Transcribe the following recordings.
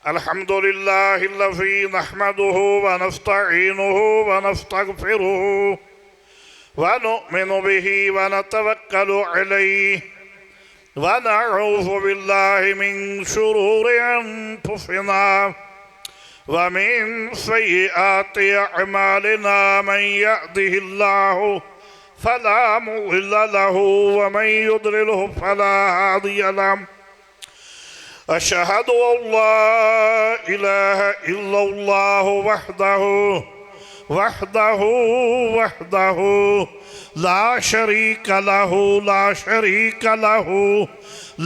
अल्हम्दुलिल्लाहिल्लज़ी नहमदुहु व नस्तईनुहु व नस्तगफिरुहु व नुमिनु बिही व नतवक्कलु अलैहि व नऊज़ु बिल्लाहि मिन शुरूरि अनफुसिना व मिन सय्यिआति अअमालिना मन यहदिहिल्लाहु फला मुज़िल्ल लहु व मन युद्लिलहु फला हादिय लहु अशहदु अल्ला इलाहा इल्लल्लाहु वहदहु वहदहु वहदहु ला शरीक लहु ला शरीक लहु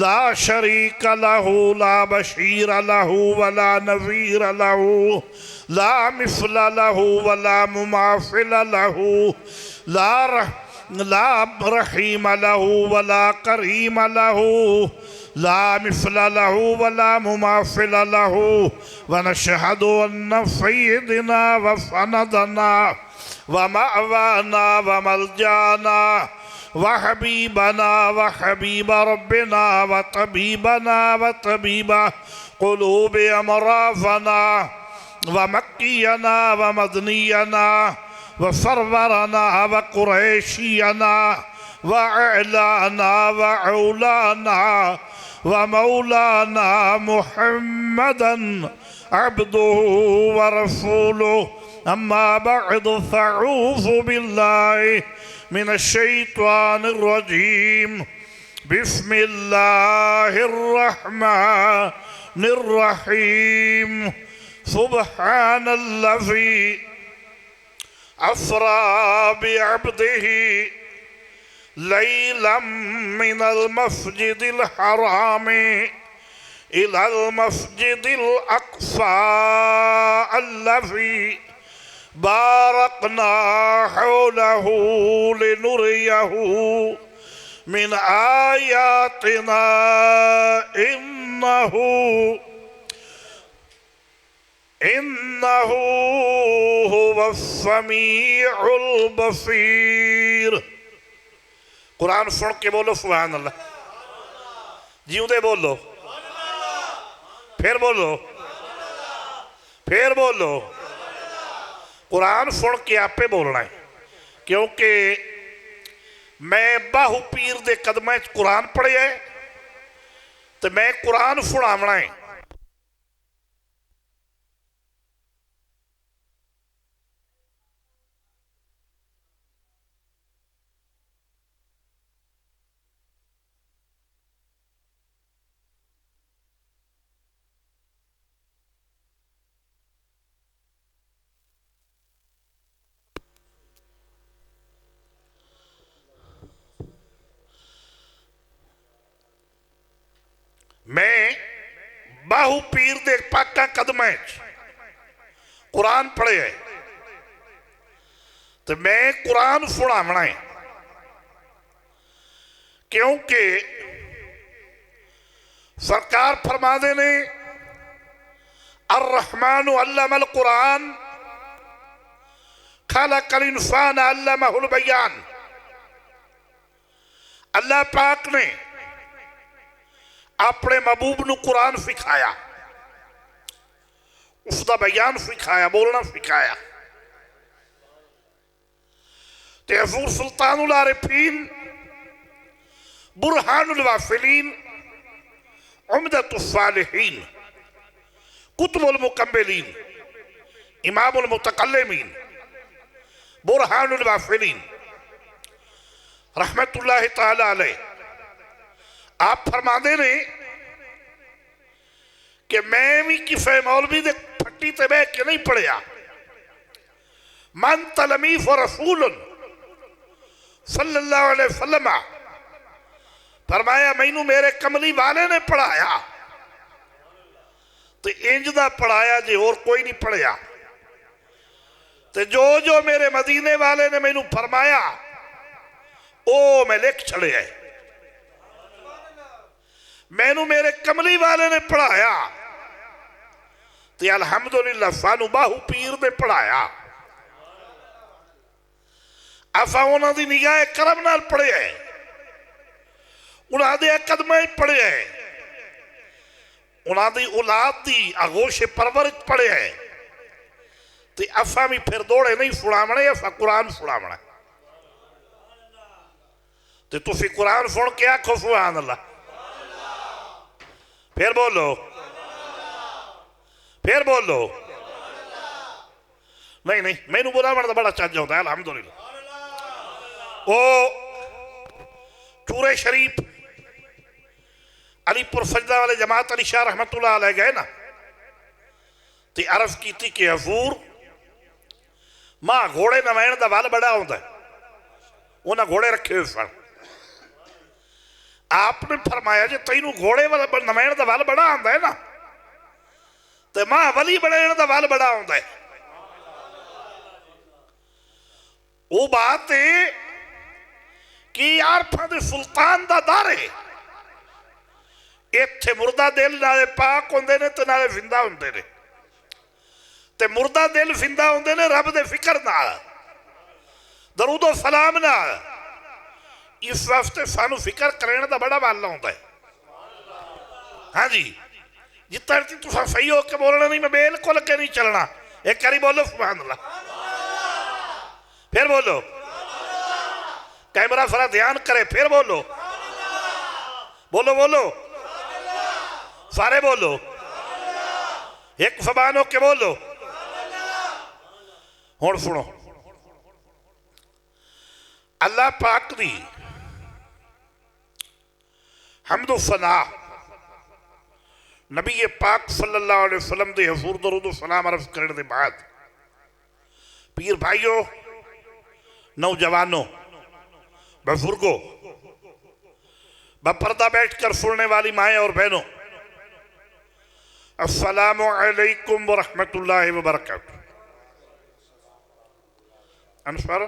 ला शरीक लहु ला बशीर लहु वला नज़ीर लहु ला मिस्ल लहु वला मुमासिल लहु ला रहीम लहु वला करीम लहु ला मिस्ल लहु वला मुमासिल लहु व नशहदु अन्न सय्यदना व सनदना व मअवाना व मलजाना व हबीबना व हबीब रब्बिना व तबीब क़ुलूब अमराज़ना व मक्कियना व मदनियना व सरवरना व कुरैशियना व अलाना व औलाना व मौलाना मुहम्मदन अब्दुहु व रसूलुहु अम्मा बअद फ़अऊज़ु बिल्लाहि मिनश शैतानिर रजीम बिस्मिल्लाहिर रहमानिर रहीम सुब्हानल्लज़ी अस्रा बिअब्दिही लैलम मिनल मस्जिदिल हराम इलल मस्जिदिल अक़सा अल्लज़ी बारकना हौलहु लिनुरियहु मिन आयातिना इन्नहु हुवस्समीउल बसीर। कुरान सुन के बोलो सुभान अल्लाह, जीवते बोलो, फिर बोलो, फिर बोलो। कुरान सुन के आपे बोलना है, क्योंकि मैं बाहू पीर दे कदम कुरान पढ़े है तो मैं कुरान सुनावना है। मैं बाहू पीर दे पाका कदम कुरान पढ़े है तो मैं कुरान सुनावना है, क्योंकि सरकार फरमाते ने अर्रहमानु अल्लमल कुरान खलकल इंसान अल्लमहुल बयान। अल्लाह पाक ने अपने महबूब नू कुरान सिखाया, उसका बयान सिखाया, बोलना सिखाया। ते हज़ूर सुल्तानुल आरिफीन बुरहानुल वासिलीन उम्दतुस सालिहीन कुतुबुल मुकम्मिलीन इमामुल मुतकल्लिमीन बुरहानुल वासिलीन रहमतुल्लाहि ताला अलैह आप फरमाते ने कि मैं भी किसी मौलवी दे फट्टी ते बह के नहीं पढ़िया। मन तलमीफ रसूलन सल्लल्लाहु अलैहि वसल्लम फरमाया मैनू मेरे कमली वाले ने पढ़ाया तो इंज दा पढ़ाया जे और कोई नहीं पढ़िया। तो जो जो मेरे मदीने वाले ने मैनू फरमाया ओ मैं लिख छड़िया। मैनू मेरे कमली वाले ने पढ़ाया तो अल्हम्दुलिल्लाह सानू बाहू पीर ने पढ़ाया। असा उन्होंने निगाह करम नाल पढ़े है, उन्होंने कदम पढ़े है। उन्होंने औलाद की आगोश परवरिश पढ़िया है तो असा भी फिर दौड़े नहीं फुड़ावने, असा कुरान फुड़ावना। तो तुम कुरान सुन के आखो सुभान अल्लाह, फिर बोलो, फिर बोलो। नहीं नहीं, मैनू बुलावन का बड़ा चज आता है अलहमदुलिल्लाह। वो चूरे शरीफ अलीपुर सजदा वाले जमात अली शाह रहमतुल्लाह अलैह गए ना, तो अर्ज की कि हजूर मां घोड़े नवाण का वल बड़ा आता है, उन्हें घोड़े रखे हुए सन। आपने फरमाया जो तेन घोड़े नवाण का वल बड़ा आता है ना, तो मां वली बनाने का वल बड़ा आता है। वो बात है कि आरफा दे सुल्तान का दर है, इत्थे मुर्दा दिल नाले पाक होंदे ने ते नाले जिंदा होंदे ने, ते मुर्दा दिल जिंदा होंदे ने रब दे फिक्र नाल, दरूदो सलाम नाल। इस वास्ते सानू फिक्र करने का बड़ा वल आता है। हाँ जी, जितना तुम सही हो के बोलना नहीं, मैं बिल्कुल के नहीं चलना। एक बारी बोलो सुभान अल्लाह, फिर बोलो, कैमरा सारा ध्यान करे, फिर बोलो, बोलो बोलो, सारे बोलो, एक जबान हो के बोलो। हुण सुनो, अल्लाह पाक दी हम्दो सना नबी पाक सल्लल्लाहु अलैहि वसल्लम दे हुजूर दरूद सलाम अर्ज करने के बाद, पीर भाइयों, नौजवानों, बुजुर्गों, बपर्दा बैठकर सुनने वाली माएँ और बहनों, अस्सलामु अलैकुम व रहमतुल्लाहि व बरकातुहू। अनुस्वार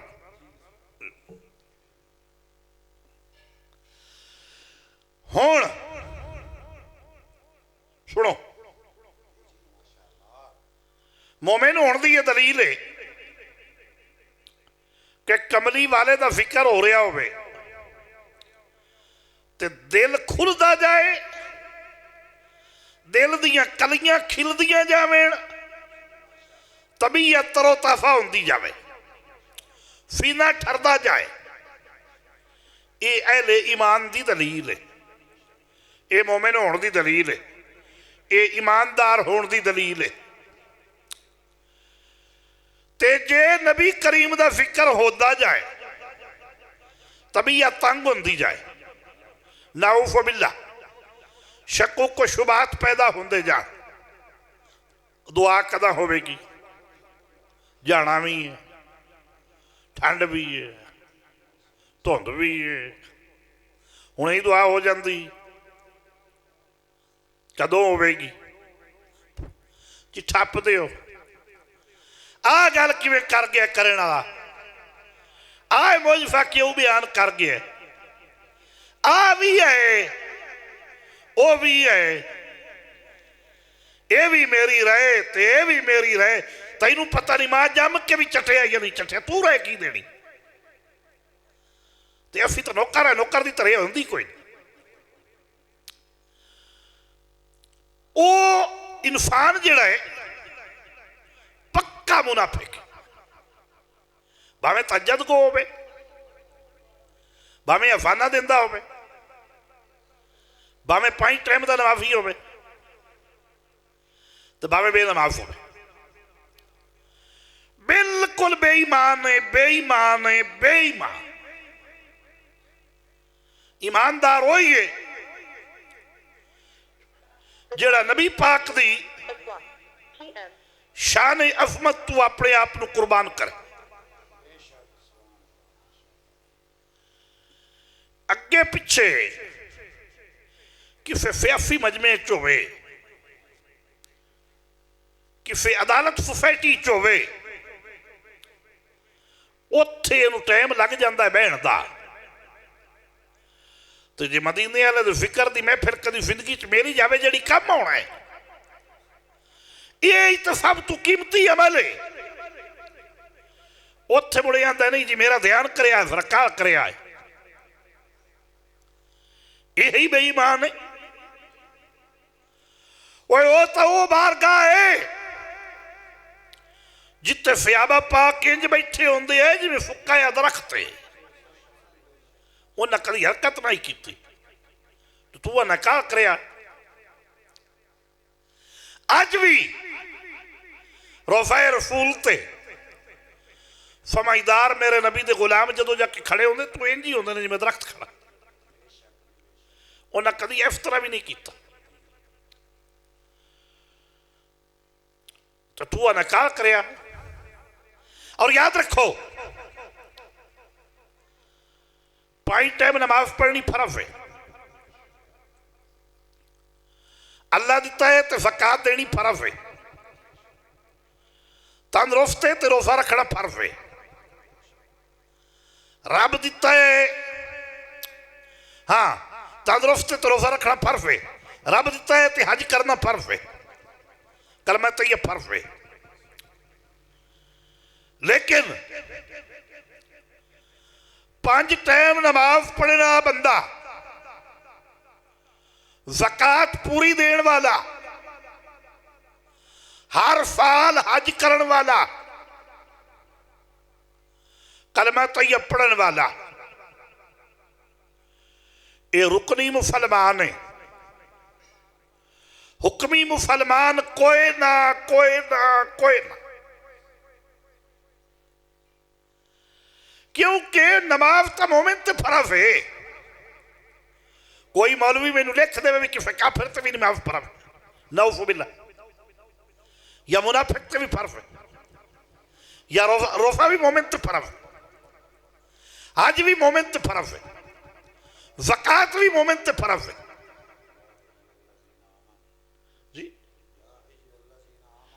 हुण सुनो, मोमिन होने की यह दलील है कि कमली वाले का फिक्र हो रहा होवे ते दिल खुलता जाए, दिल दियां कलियां खिलदियां जावें, तबीयत तरोताफा होंदी जावे, सीना ठरदा जाए। ये अहले ईमान की दलील है, ये मोमिन होने की दलील है, ये ईमानदार होने की दलील है। ते जे नबी करीम का फिक्र होता जाए, तबीयत तंग होंदी जाए, नाउफ बिल्ला, शक्को को शुबात पैदा होंदे जा, दुआ कदा होवेगी? जाना भी है, ठंड भी है, धुंध भी है, हुणे ही दुआ हो जाती, कदों होवेगी? जी ठप्पदे हो, आ गल किवें कर गया करने वाला, आ मुजफा क्यों बयान कर गया, आ भी है, वो भी है, ये भी मेरी रहे ते ये भी मेरी रहे। तैनू पता नहीं मां जम के भी चटिया या नहीं चटिया, तू रह की देनी? ते असी तो नौकर है, नौकर की तरह होंदी कोई। वो इंसान जिहड़ा है पक्का मुनाफिक, भावें तजद को होवे, भावें अफाना देंदा होवे, भावें 5 टाइम का नमाजी होवे, तो भावें बेनमाज होवे, बिल्कुल बेईमान है, बेईमान है, बेईमान। ईमानदार वही है जेड़ा नबी पाक दी शान अजमत तू अपने आप को कुर्बान करे। अगे पिछे किसी सियासी मजमे च होवे, किसी अदालत सोसाइटी च होवे, उत्थे इहनूं टाइम लग जाता है बहन का। तो जे मदीने वाले दे फिक्र की महफिल कभी जिंदगी च मेरी जाए जी कम आना है, ये तो सब तो कीमती अमल है। उत्थे मुड़े आंदा नहीं जी मेरा ध्यान करया सरकार करया है, यही बेईमान है। ओए वो तो वो बारगाह है जिथे सहाबा पाक इंज बैठे होंदे है जिवें फुक्का या दरख्त है। उन्हें कभी हरकत नहीं की तो तू ना क्या करया। अज भी रोफाए रसूल ते समझदार मेरे नबी दे गुलाम जदों जाके खड़े होंदे तो इंज ही होंदे ने जिवें दरख्त खड़ा। उन्हें कभी इस तरह भी नहीं किया। तो तू ना क्या करया। और याद रखो 5 टाइम नमाज पढ़नी फर्ज है। अल्लाह दिता है तो ज़कात देनी फर्ज है। तंदुरुस्त है तो रोजा रखना फर्ज है। रब दिता है हाँ तंदुरुस्त है तो रोजा रखना फर्ज है। रब दिता है तो हज करना फर्ज है। कलमा तैयब फर्ज है। लेकिन 5 टाइम नमाज पढ़ना बंदा ज़कात पूरी देने वाला हर साल हज करने वाला कलमा तैयब पढ़ने वाला ये रुकनी मुसलमान है। हुक्मी मुसलमान कोई ना कोई ना कोई ना। क्योंकि नमाज का मोमिन तो फर्ज है। कोई मौलवी मैनू लिख दे कि काफिर ते भी नमाज फर्ज नौजुबिल्ला या मुनाफिक ते भी फर्ज है या रोजा भी मोमिन ते फर्ज है। हज भी मोमिन ते फर्ज है। ज़कात भी मोमिन ते फर्ज है। जी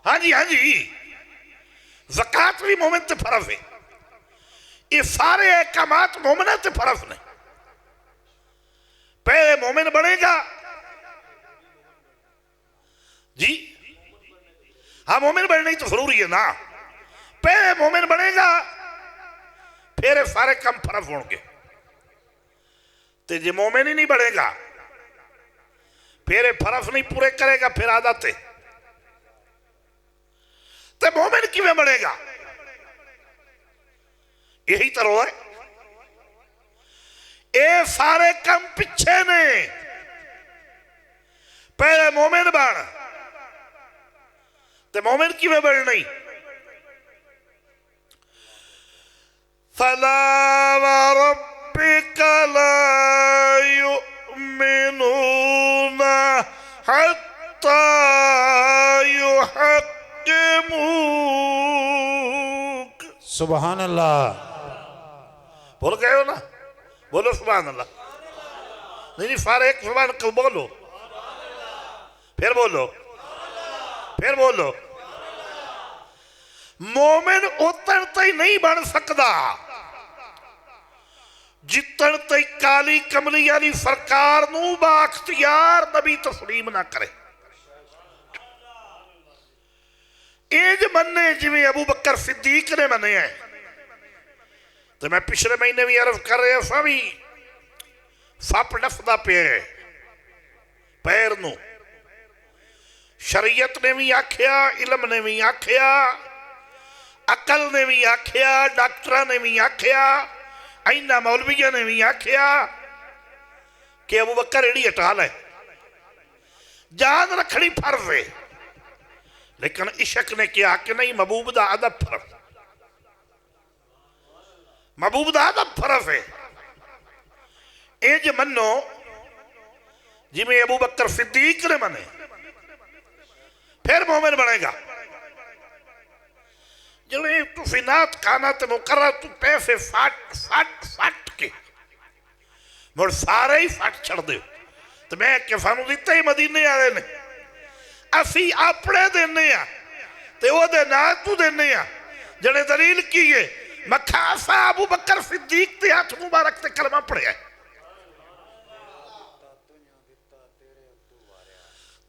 हाँ जी हाँ जी ज़कात भी मोमिन ते फर्ज है। ये सारे अहकामात मोमिना ते फर्ज ने। पहले मोमिन बनेगा जी हाँ मोमिन बनना ही तो जरूरी है ना। पहले मोमिन बनेगा फिर सारे काम फर्ज होंगे। तो जे मोमिन ही नहीं बनेगा फिर फर्ज नहीं पूरे करेगा फिर आदत है। तो मोमिन किवें बनेगा यही तो है। ये सारे काम पिछे ने। पहले मोमिन बन ते मोमिन किवें बनना ही। फला वरब्बिका ला युमिनूना हत्ता युहक्किमूक। सुभान अल्लाह। बोल गए हो ना। बोलो सुभान अल्लाह। नहीं सारे एक सुभान को बोलो फिर बोलो फिर बोलो। मोमिन उतन तई नहीं बन सकता जितन तई काली कमली वाली सरकार नू बाख्तियार नबी तस्लीम ना करे। इंज मन्ने जिवें अबू बकर सिद्दीक ने मने है। तो मैं पिछले महीने भी अर्ज कर रहा था भी सप डफदा पे पैर नू। शरीयत ने भी आख्या इलम ने भी आख्या अकल ने भी आख्या डॉक्टर ने भी आख्या इन्ना मौलविया ने भी आख्या कि अबू बकर एड़ी हटा ले। जान रखनी फर्ज है। लेकिन इशक ने कहा कि नहीं महबूब दा अदब फर्ज। महबूब दा अदब फर्ज है। इंज मनो जिमें अबू बकर सिद्दीक ने मने फिर मोमिन बनेगा। जिवें तुसीं नात खाना ते मुकर्रर तू पैसे फट फट फट के मुड़ सारे ही फट छड़ दे। तो मैं कि सानू दिता ही मदीने वाले ने असी अपने देने ते ओदे नाल तू देने जड़े दलील की है मखा असा अबू बकर सिद्दीक ते हाथ मुबारक ते कलमा पढ़िया।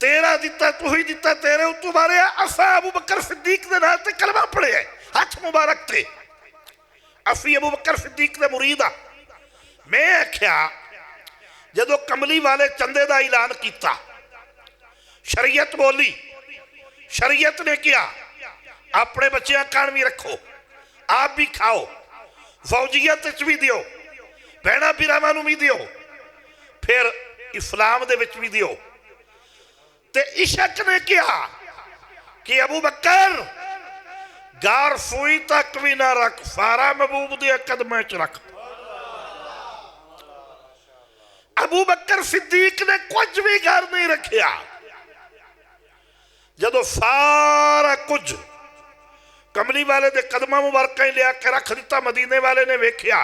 तेरा दिता तू ही दिता तेरे उतू मारे असा अबू बकर सिद्दीक दे नाल ते कलमा पढ़िया हाथ मुबारक ते। असी अबू बकर सिद्दीक दे मुरीद आ। मैं आख्या जदों कमली वाले चंदे दा ऐलान किया शरीयत बोली, शरीयत ने किया अपने बच्चे कान भी रखो, आप भी खाओ, फौजियत भी दियो, भैणा भरावां नूं भी दियो, फिर इस्लाम दे विच भी दियो। ते इशक ने किया कि अबू बकर गार सूई तक भी ना रख, सारा महबूब दे कदमां च रख। अबू बकर सिद्दीक ने कुछ भी घर नहीं रखिया। जदों सारा कुछ कमली वाले दे कदमां मुबारकां लिया के रख दिता, मदीने वाले ने वेख्या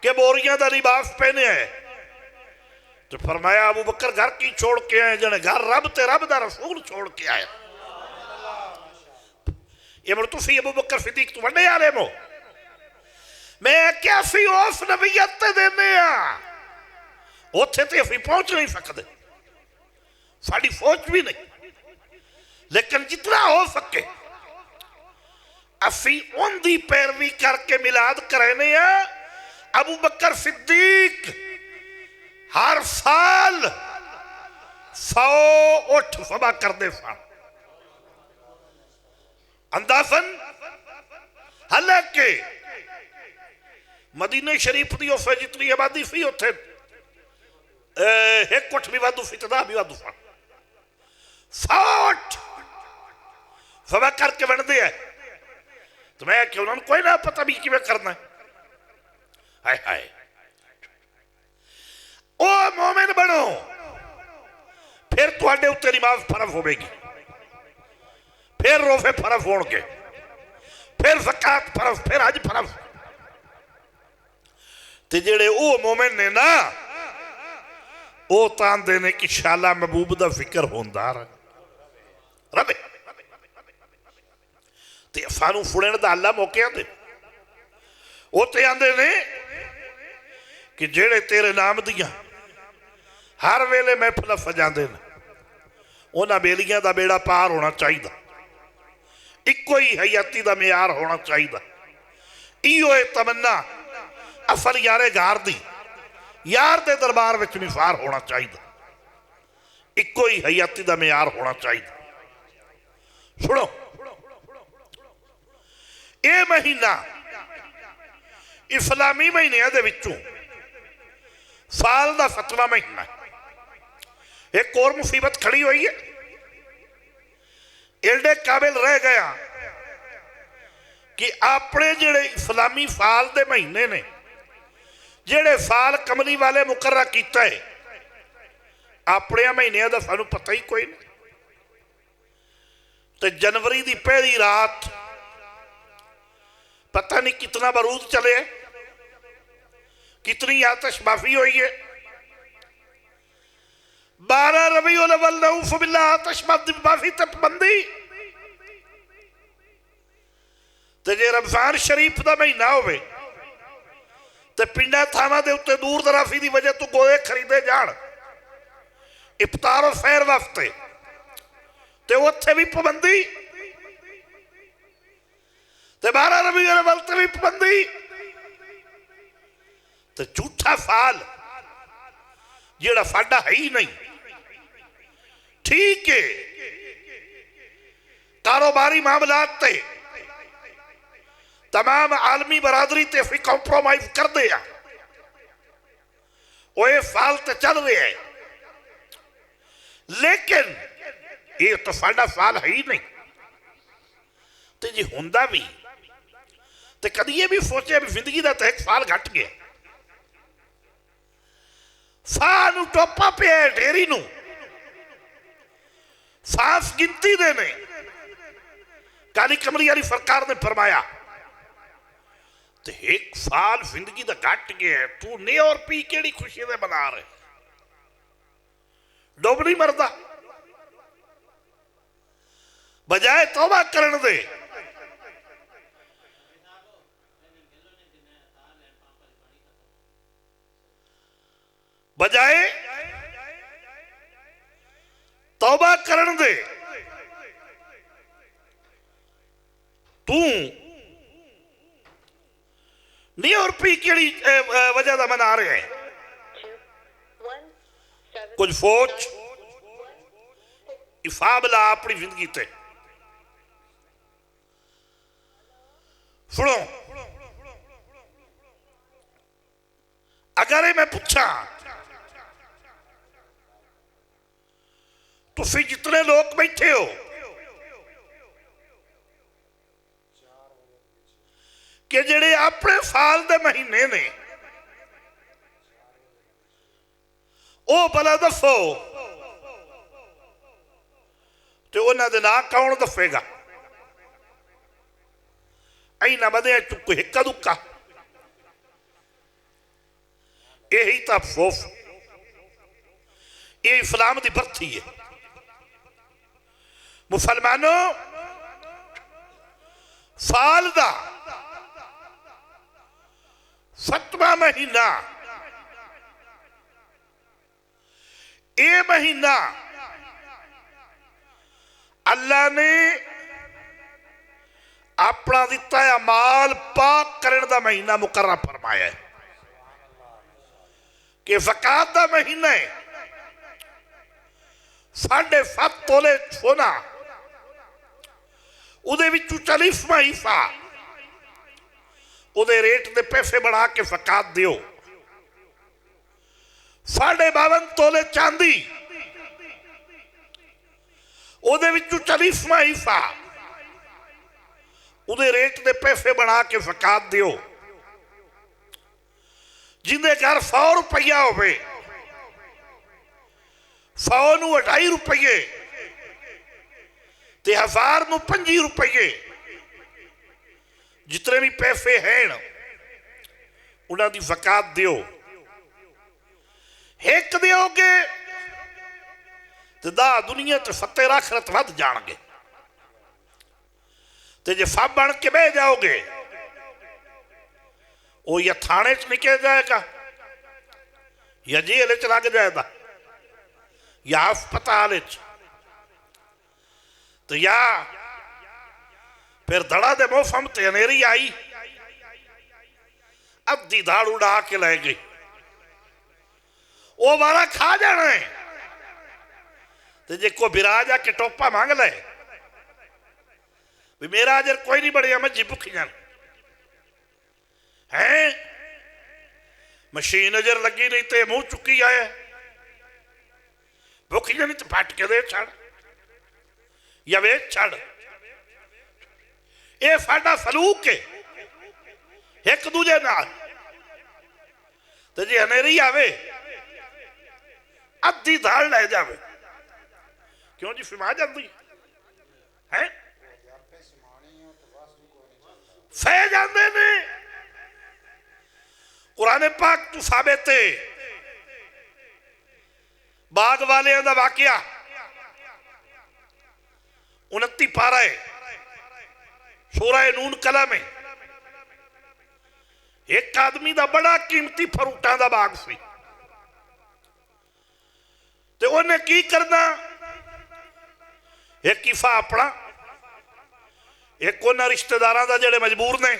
कि बोरियां दा लिबास पहने है, तो फरमाया अबू बकर घर की छोड़ के आए जने घर रब ते रब दा रसूल छोड़ के आए। ये मुड़ तुसी अबू बकर सिद्दीक तो वड्डे आले हो, मैं क्या सी उस नबीयत ते देने आ, उत्थे ते असीं पहुंच नहीं सकते, साडी सोच भी नहीं, लेकिन जितना हो सके असीं उनकी पैरवी करके मिलाद करने आ। अबू बकर सिद्दीक हर साल 100 उठ सभा करते सन, अंदाजन। हालांकि मदीने शरीफ की उस जितनी आबादी सी उत्थे एक उठ भी वाधू सी, तदा भी वाधू सन। 100 उठ सभा करके बनते है, तो मैं कि उन्होंने कोई ना पता भी किवें करना है। हाय हाय, ओ मोमिन बनो, फिर तुहाडे उत्ते नमाज फर्ज होगी, फिर रोजे फर्ज होणगे, फिर ज़कात फर्ज, फिर हज फर्ज। ते जेड़े ओ मोमिन ने ना, ओ तांदे ने कि शाला महबूब दा फिक्र होंदा रवे, ते सानू फुड़न दा अल्लाह मौके दे। ओ ते आंदे ने कि जेड़े तेरे नाम दियां हर वेले महफिल सजाते हैं, उन्होंने बेलियां का बेड़ा पार होना चाहिए, इको ही हयाती का म्यार होना चाहिए। इो तमन्ना असल यारे गार दी, यार दे दरबार में निसार होना चाहिए, इको ही हयाती का म्यार होना चाहिए। सुनो, ये महीना इस्लामी महीनों के विचों साल का 7वां महीना है। एक और मुसीबत खड़ी हुई है, एडे काबिल रह गया कि अपने जेड़े इस्लामी साल के महीने ने, जेड़े साल कमली वाले मुकर्रा किया है, अपने महीनों का सानू पता ही कोई नहीं। तो जनवरी की पहली रात पता नहीं कितना बारूद चले, कितनी आतिशबाजी हुई है। 12 रबीउल अव्वल नऊफ बिल्लाह आतिशबाजी तक बंदी। ते जे रमजान शरीफ का महीना होवे ते पिंडा थावां दे उत्ते दूर दराफी की वजह तो गोए खरीदे जान इफ्तार और सैर वास्ते, ते उत्थे भी पाबंदी, ते 12 रबीउल अव्वल ते भी पाबंदी। तो झूठा साल जेड़ा साडा है ही नहीं। ठीक है, कारोबारी मामलात ते तमाम आलमी बरादरी ते फिर कॉम्प्रोमाइज कर दे, वो साल तो चल रहे है, लेकिन ये तो साडा साल है ही नहीं। तो जी हुंदा भी तो कदी ये भी सोचे भी जिंदगी का तो एक साल घट गया, सानू टोपा पे ढेरी नू सांस गिनती दे ने। काली कमरी वाली सरकार ने फरमाया तो एक साल जिंदगी का घट गया, तू ने और पी केड़ी खुशी से बना रहे, डुब नहीं मरदा, बजाय तौबा करन दे बजाय तौबा करन दे तू नहीं और पी केड़ी वजह का मना रहे हैं। कुछ फौज इफाबला अपनी जिंदगी ते सुनो। अगर ये मैं पूछा तुसी जितने लोग बैठे हो कि जेड़े अपने साल के महीने ने वो भला दसो तो उन्होंने ना कौन दसेगा? इना बदे चुक हिक्का दुक्का यही तो अफसोस। ये इस्लाम की बरथी है। मुसलमानों साल का 7वां महीना ये महीना अल्लाह ने अपना दिता है अमाल पाक करने का महीना मुकर्रर फरमाया है कि ज़कात का महीना है। 7.5 तोले सोना उहदे विचों 40वां हिस्सा उहदे रेट दे पैसे बना के ज़कात दियो। 52.5 तोले चांदी उहदे विचों 40वां हिस्सा उहदे रेट दे पैसे बना के ज़कात दियो। जिंदे घर 100 रुपया होवे 100 नूं 2.5 रुपये ते 1000 नूं 5 रुपये जितने भी पैसे हैं उन्हां दी ज़कात दियो। एक दिओगे तो दा दुनिया च सत्तर आखरत वध जाणगे ते जे सब बन के बह जाओगे वो या थाने च निकल जाएगा या जेल च लग जाएगा या अस्पताल च तो या फिर धड़ा दे मौसम ते अनेरी आई अद्धी दाड़ उड़ा के लै गई वो वाला खा जाना है। तो जे को बिराज आके टोपा मांग ले भी मेरा अजर कोई नहीं बढ़िया मैं जी भुखी जान है मशीन अजर लगी नहीं तो मुंह चुकी आए भुखी जानी तो फट के दे छड़ या वे छड़। ये साडा सलूक है एक दूजे नाल। तो जे हनेरी आवे अद्धी दाल लै जावे क्यों जी फिमा जाती है सह जाते ने। कुरान पाक तू साबित है बाग वाले का वाकया 29 पारा है सूरह नून कलम है। एक आदमी का बड़ा कीमती फ्रूटा का बाग सी तो उन्हें की करना एक किफा अपना एक उन्हें रिश्तेदार का जेड़े मजबूर ने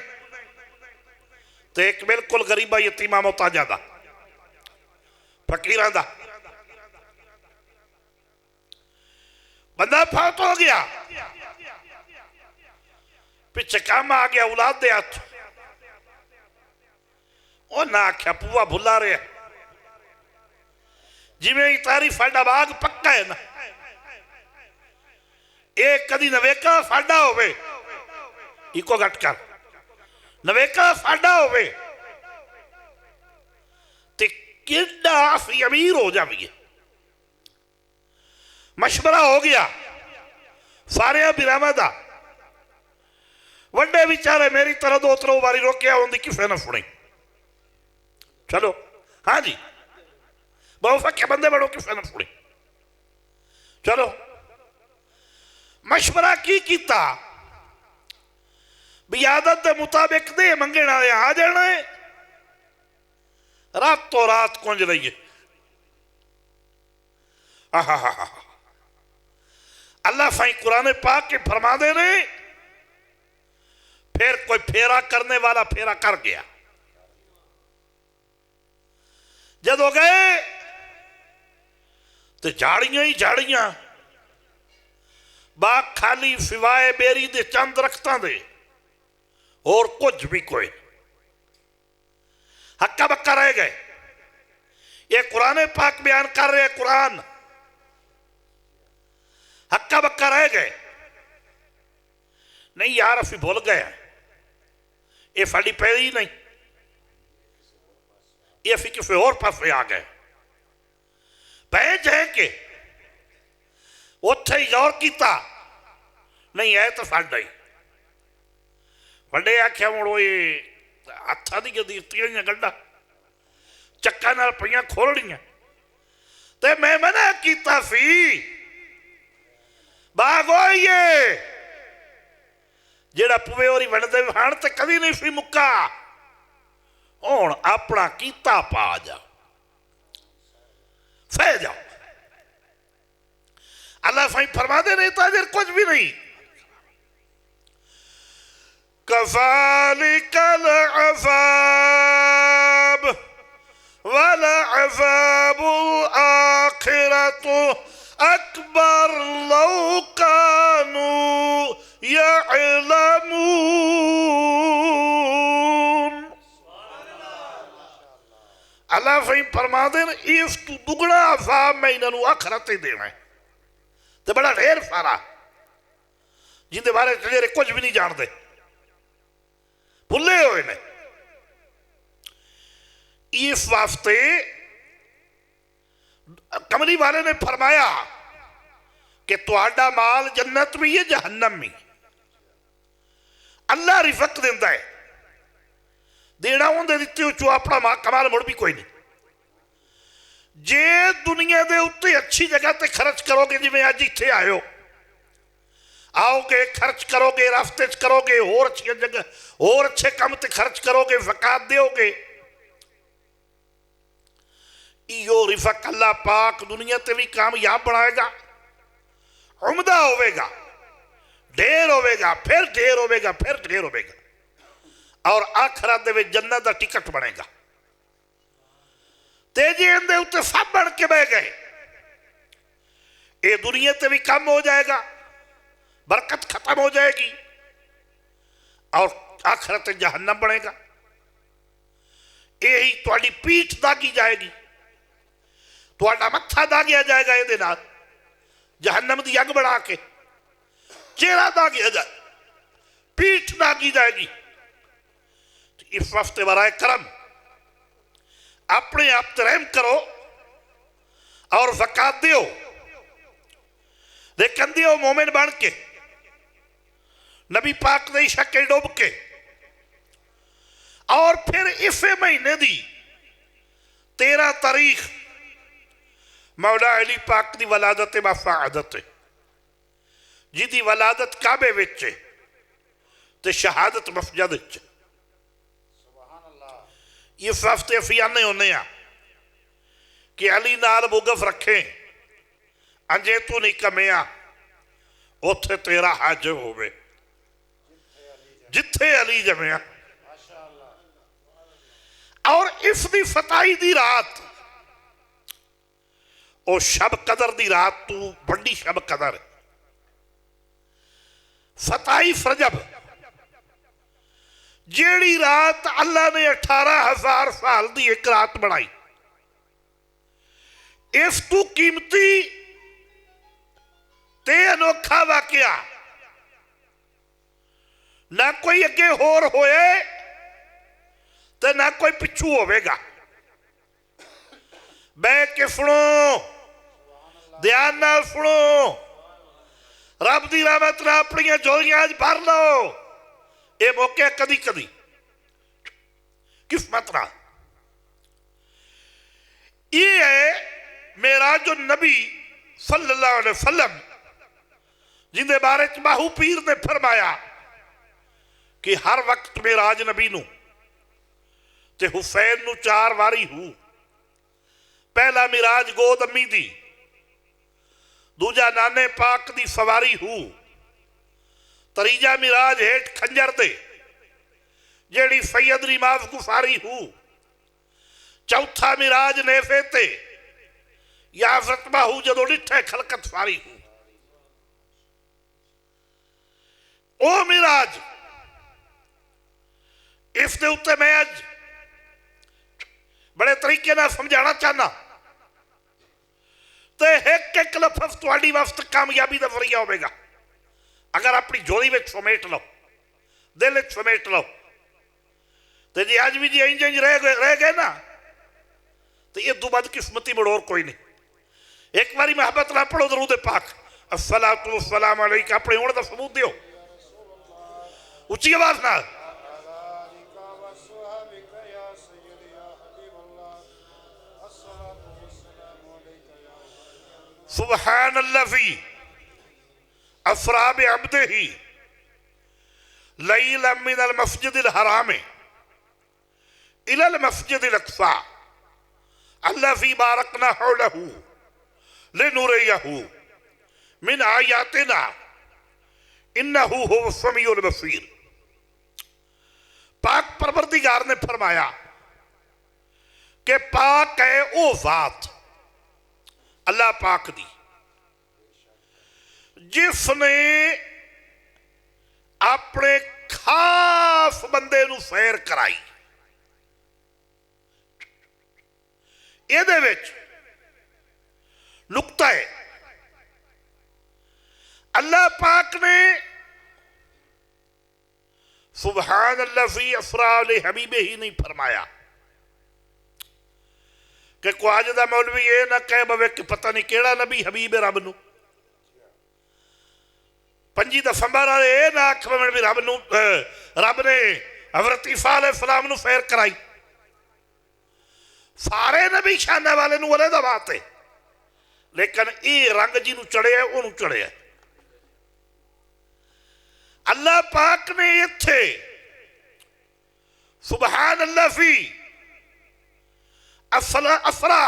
तो एक बिल्कुल गरीबा यतीमा मोहताजा दा फकीरां दा। बंदा फौत हो गया पिछे काम आ गया औलाद दे हथ ना आख्या पूआ भुला रहा जिमें ही तारी साडा बाग पक्का है ना एक कदी नवेका साडा होवे इको घट कर नवेका साडा होवे ते किड्डा असी अमीर हो जाइए। मशवरा हो गया सारे बिरामा दा वड्डे विचारे मेरी तरह 2-3 बारी रोकिया होंदी किसे ना सुनी चलो हाँ जी बहुत सख्या बंदे बड़ो किसे ना सुनी चलो मशवरा की कीता भी आदत के मुताबिक दे मंगने वाले आ जाना है रातों रात कुंज रहिए। अल्लाह साईं कुरान पाक के फरमा दे ने फिर कोई फेरा करने वाला फेरा कर गया। जब हो गए तो झाड़ियां ही झाड़ियां बाग खाली सिवाए बेरी दे चंद दरख्तां दे और कुछ भी कोई हक्का बक्का रह गए। ये कुरान पाक बयान कर रहे कुरान हक्का बक्का रह गए। नहीं यार असी भुल गए ये साड़ी पैरी नहीं, ये असी किसी होर पासे आ गए। पै जाए के उत्थे ही गौर किया नहीं है तो साडा ही वड्डे आख्या मुड़ो ये हथा दी दित्तियां गंढा चक्का नाल पईयां खोलणियां ते मैं मना कीता सी बागो ये जेड़ा पुवे होरी वंडदे हण ते कदी नहीं सी मुक्का हुण अपना कीता पा जा सह जाओ। अल्लाह साईं फरमाते नहीं ताजर कुछ भी नहीं। कज़ालिकल अज़ाब वल अज़ाबुल आखिरतु अकबर लौ कानू यअलमून। अल्लाह साईं फरमाते इस तू दुगना अज़ाब मैं इन्होंने आखिरत देना है तो बड़ा ढेर सारा जिंदे बारे जेरे कुछ भी नहीं जानते भुले हुए ने। इस वास्ते कमली वाले ने फरमाया कि तुहाडा माल जन्नत भी है जहन्नम भी। अल्लाह रिज़्क़ देंदा है देना उन्हें दित्ते उचो अपना मां कमाल मुड़ भी कोई नहीं। जे दुनिया के उत्ते अच्छी जगह ते खर्च करोगे जिवें अज इत्थे आए हो आओगे खर्च करोगे रास्ते च करोगे होर अच्छी जगह होर अच्छे काम ते खर्च करोगे ज़कात दोगे इहो रिज़्क़ अल्लाह पाक दुनिया ते भी कामयाब बनाएगा उम्दा होवेगा ढेर होवेगा फिर ढेर होवेगा फिर ढेर होवेगा और आखिरत दे विच जन्नत दा टिकट बनेगा। तेजी इनके उत्ते सब बन के बह गए ये दुनिया ते भी कम हो जाएगा बरकत खत्म हो जाएगी और आखिरत जहन्नम बनेगा। यही तुहाडी पीठ दागी जाएगी तुहाडा मत्था दागिया जाएगा ये जहन्नम की अग बना के चेहरा दागिया जाए पीठ दागी जाएगी। इस वास्ते बराए करम अपने आप ते रहम करो और ज़कात दियो लेकिन दियो मोमिन बन के नबी पाक दे शक्के डुब के। और फिर इसे महीने दी 13 तारीख मौला अली पाक की वलादत वफ़ादत जिदी वलादत काबे विच ते शहादत मस्जिद विच। इस वास्ते असी आने होने कि अली नाल मुगफ रखे अंजे तू नहीं कमिया उथे तेरा हज होवे जिथे अली जमिया। और इसकी फताई दी रात ओ शब कदर दी रात तू बड़ी शब कदर फताई फरजब जेड़ी रात अल्लाह ने 18,000 साल की एक रात बनाई इस तू कीमती ते अनोखा वाकया ना कोई अगे होर होए ते ना कोई पिछू होवेगा। बह के सुनो ध्यान नाल सुनो रब दी रहमत नाल अपनी झोलियां भर लो ये मौके कदी कदी किस्मत ना। ये है मेराज जो नबी सल्लल्लाहु अलैहि वसल्लम जिंदे बारे च बाहू पीर ने फरमाया कि हर वक्त मेराज नबी नू ते हुसैन नू 4 वारी हूँ। पहला मिराज गोद अम्मी दी दूजा नाने पाक दी सवारी हूँ तीजा मिराज हेठ खंजर दे जेड़ी सैयद रिमाज गुफारी हूँ चौथा मिराज नेफे ते या हजरत बाहू जदों डिठे खलकत फारी हूँ। ओ मिराज इस दे उत्ते मैं अज बड़े तरीके नाल समझाना चाहना तो एक एक लफज तुहाडी वास्ते कामयाबी का जरिया होगा अगर अपनी जोड़ी में समेट लो दिल समेट लो तो जी अज भी जी इंज इंज रह गए ना तो ये दो बदकिस्मती मुड़ और कोई नहीं। एक बारी मोहब्बत ना पढ़ो दरूद पाक अस्सलातु वस्सलाम अलैका अपने होने का सबूत दियो उच्ची आवाज ना सुब्हानल्लज़ी अस्रा बिअब्दिही लैलन मिनल मस्जिदिल हराम इलल मस्जिदिल अक़सा अल्लज़ी बारकना हौलहू लिनुरियहू मिन आयातिना इन्नहू हुवस समीउल बसीर। पाक परवरदिगार ने फरमाया कि पाक है वो जात अल्लाह पाक दी जिसने अपने खास बंदे नू सैर कराई। ये नुकता है अल्लाह पाक ने सुब्हानल्लज़ी अस्रा बिहबीबिही ही नहीं फरमाया कि को अज का मौलवी ये ना कह बवे कि पता नहीं केड़ा नबी हबीब है रब नू 5 दिसंबर ये ना आख बवे भी रब ने हज़रत ईसा अलैहिस्सलाम नू सैर कराई। सारे नबी शाना वाले नू अलग बात है लेकिन ये रंग जिन्हों चढ़िया उन्होंने चढ़िया। अल्लाह पाक ने इत्थे सुब्हानल्लज़ी असरा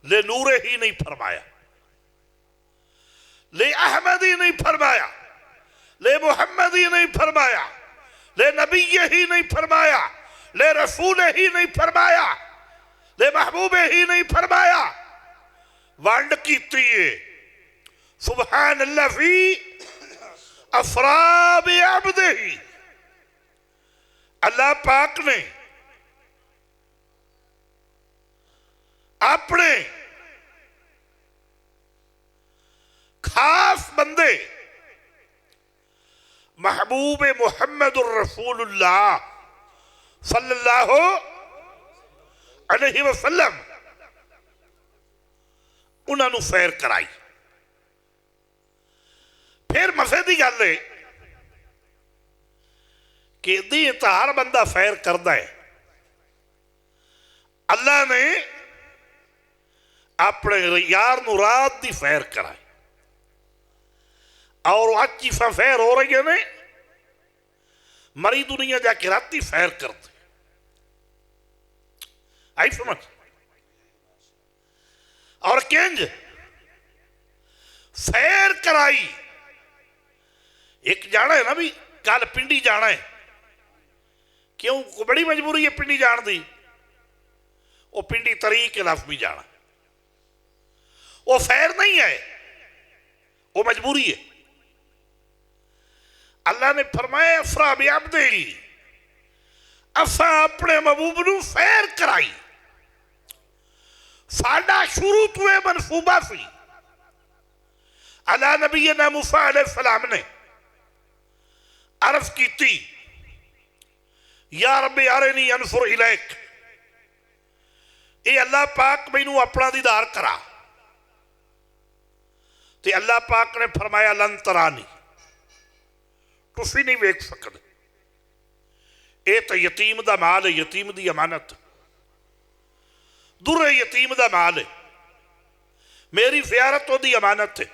ले नूरे ही नहीं फरमाया ले अहमद ही नहीं फरमाया ले मुहम्मद ही नहीं फरमाया ले नबी ही नहीं फरमाया ले रसूल ही नहीं फरमाया ले महबूब ही नहीं फरमाया वंड कीती है सुब्हानल्लज़ी असरा बिअब्दिही। अल्लाह पाक ने अपने खास बंदे महबूब मुहम्मदुर रसूलुल्लाह सल्लल्लाहु अलैहि वसल्लम उन्होंने सैर कराई। फिर मसे की गल है कि दी तो हर बंदा सैर करता है। अल्लाह ने अपने यार नू रात की सैर कराई और आज की सैर हो रही है ने मरी दुनिया जाके राती सैर करते आई समझ। और किंज सैर कराई एक जाना है ना भी कल पिंडी जाना है क्यों बड़ी मजबूरी है पिंडी जान दी वो पिंडी तरीक लाजमी जाना वो सैर नहीं है वो मजबूरी है। अल्लाह ने फरमाया असरा बिअब्दिही असा अपने महबूब नू सैर कराई। साडा शुरू तो यह मनसूबा सी अला नबीना मूसा अलैहिस्सलाम ने अर्ज की या रब्बी अरिनी अनजुर इलैक ये अल्लाह पाक मैनू अपना दीदार करा ते अल्लाह पाक ने फरमाया लन तरानी तुसी नहीं वेख सकते ये तो यतीम दा माल है यतीम दी अमानत दुर्रे यतीम दा माल है मेरी ज़ियारत ओदी अमानत है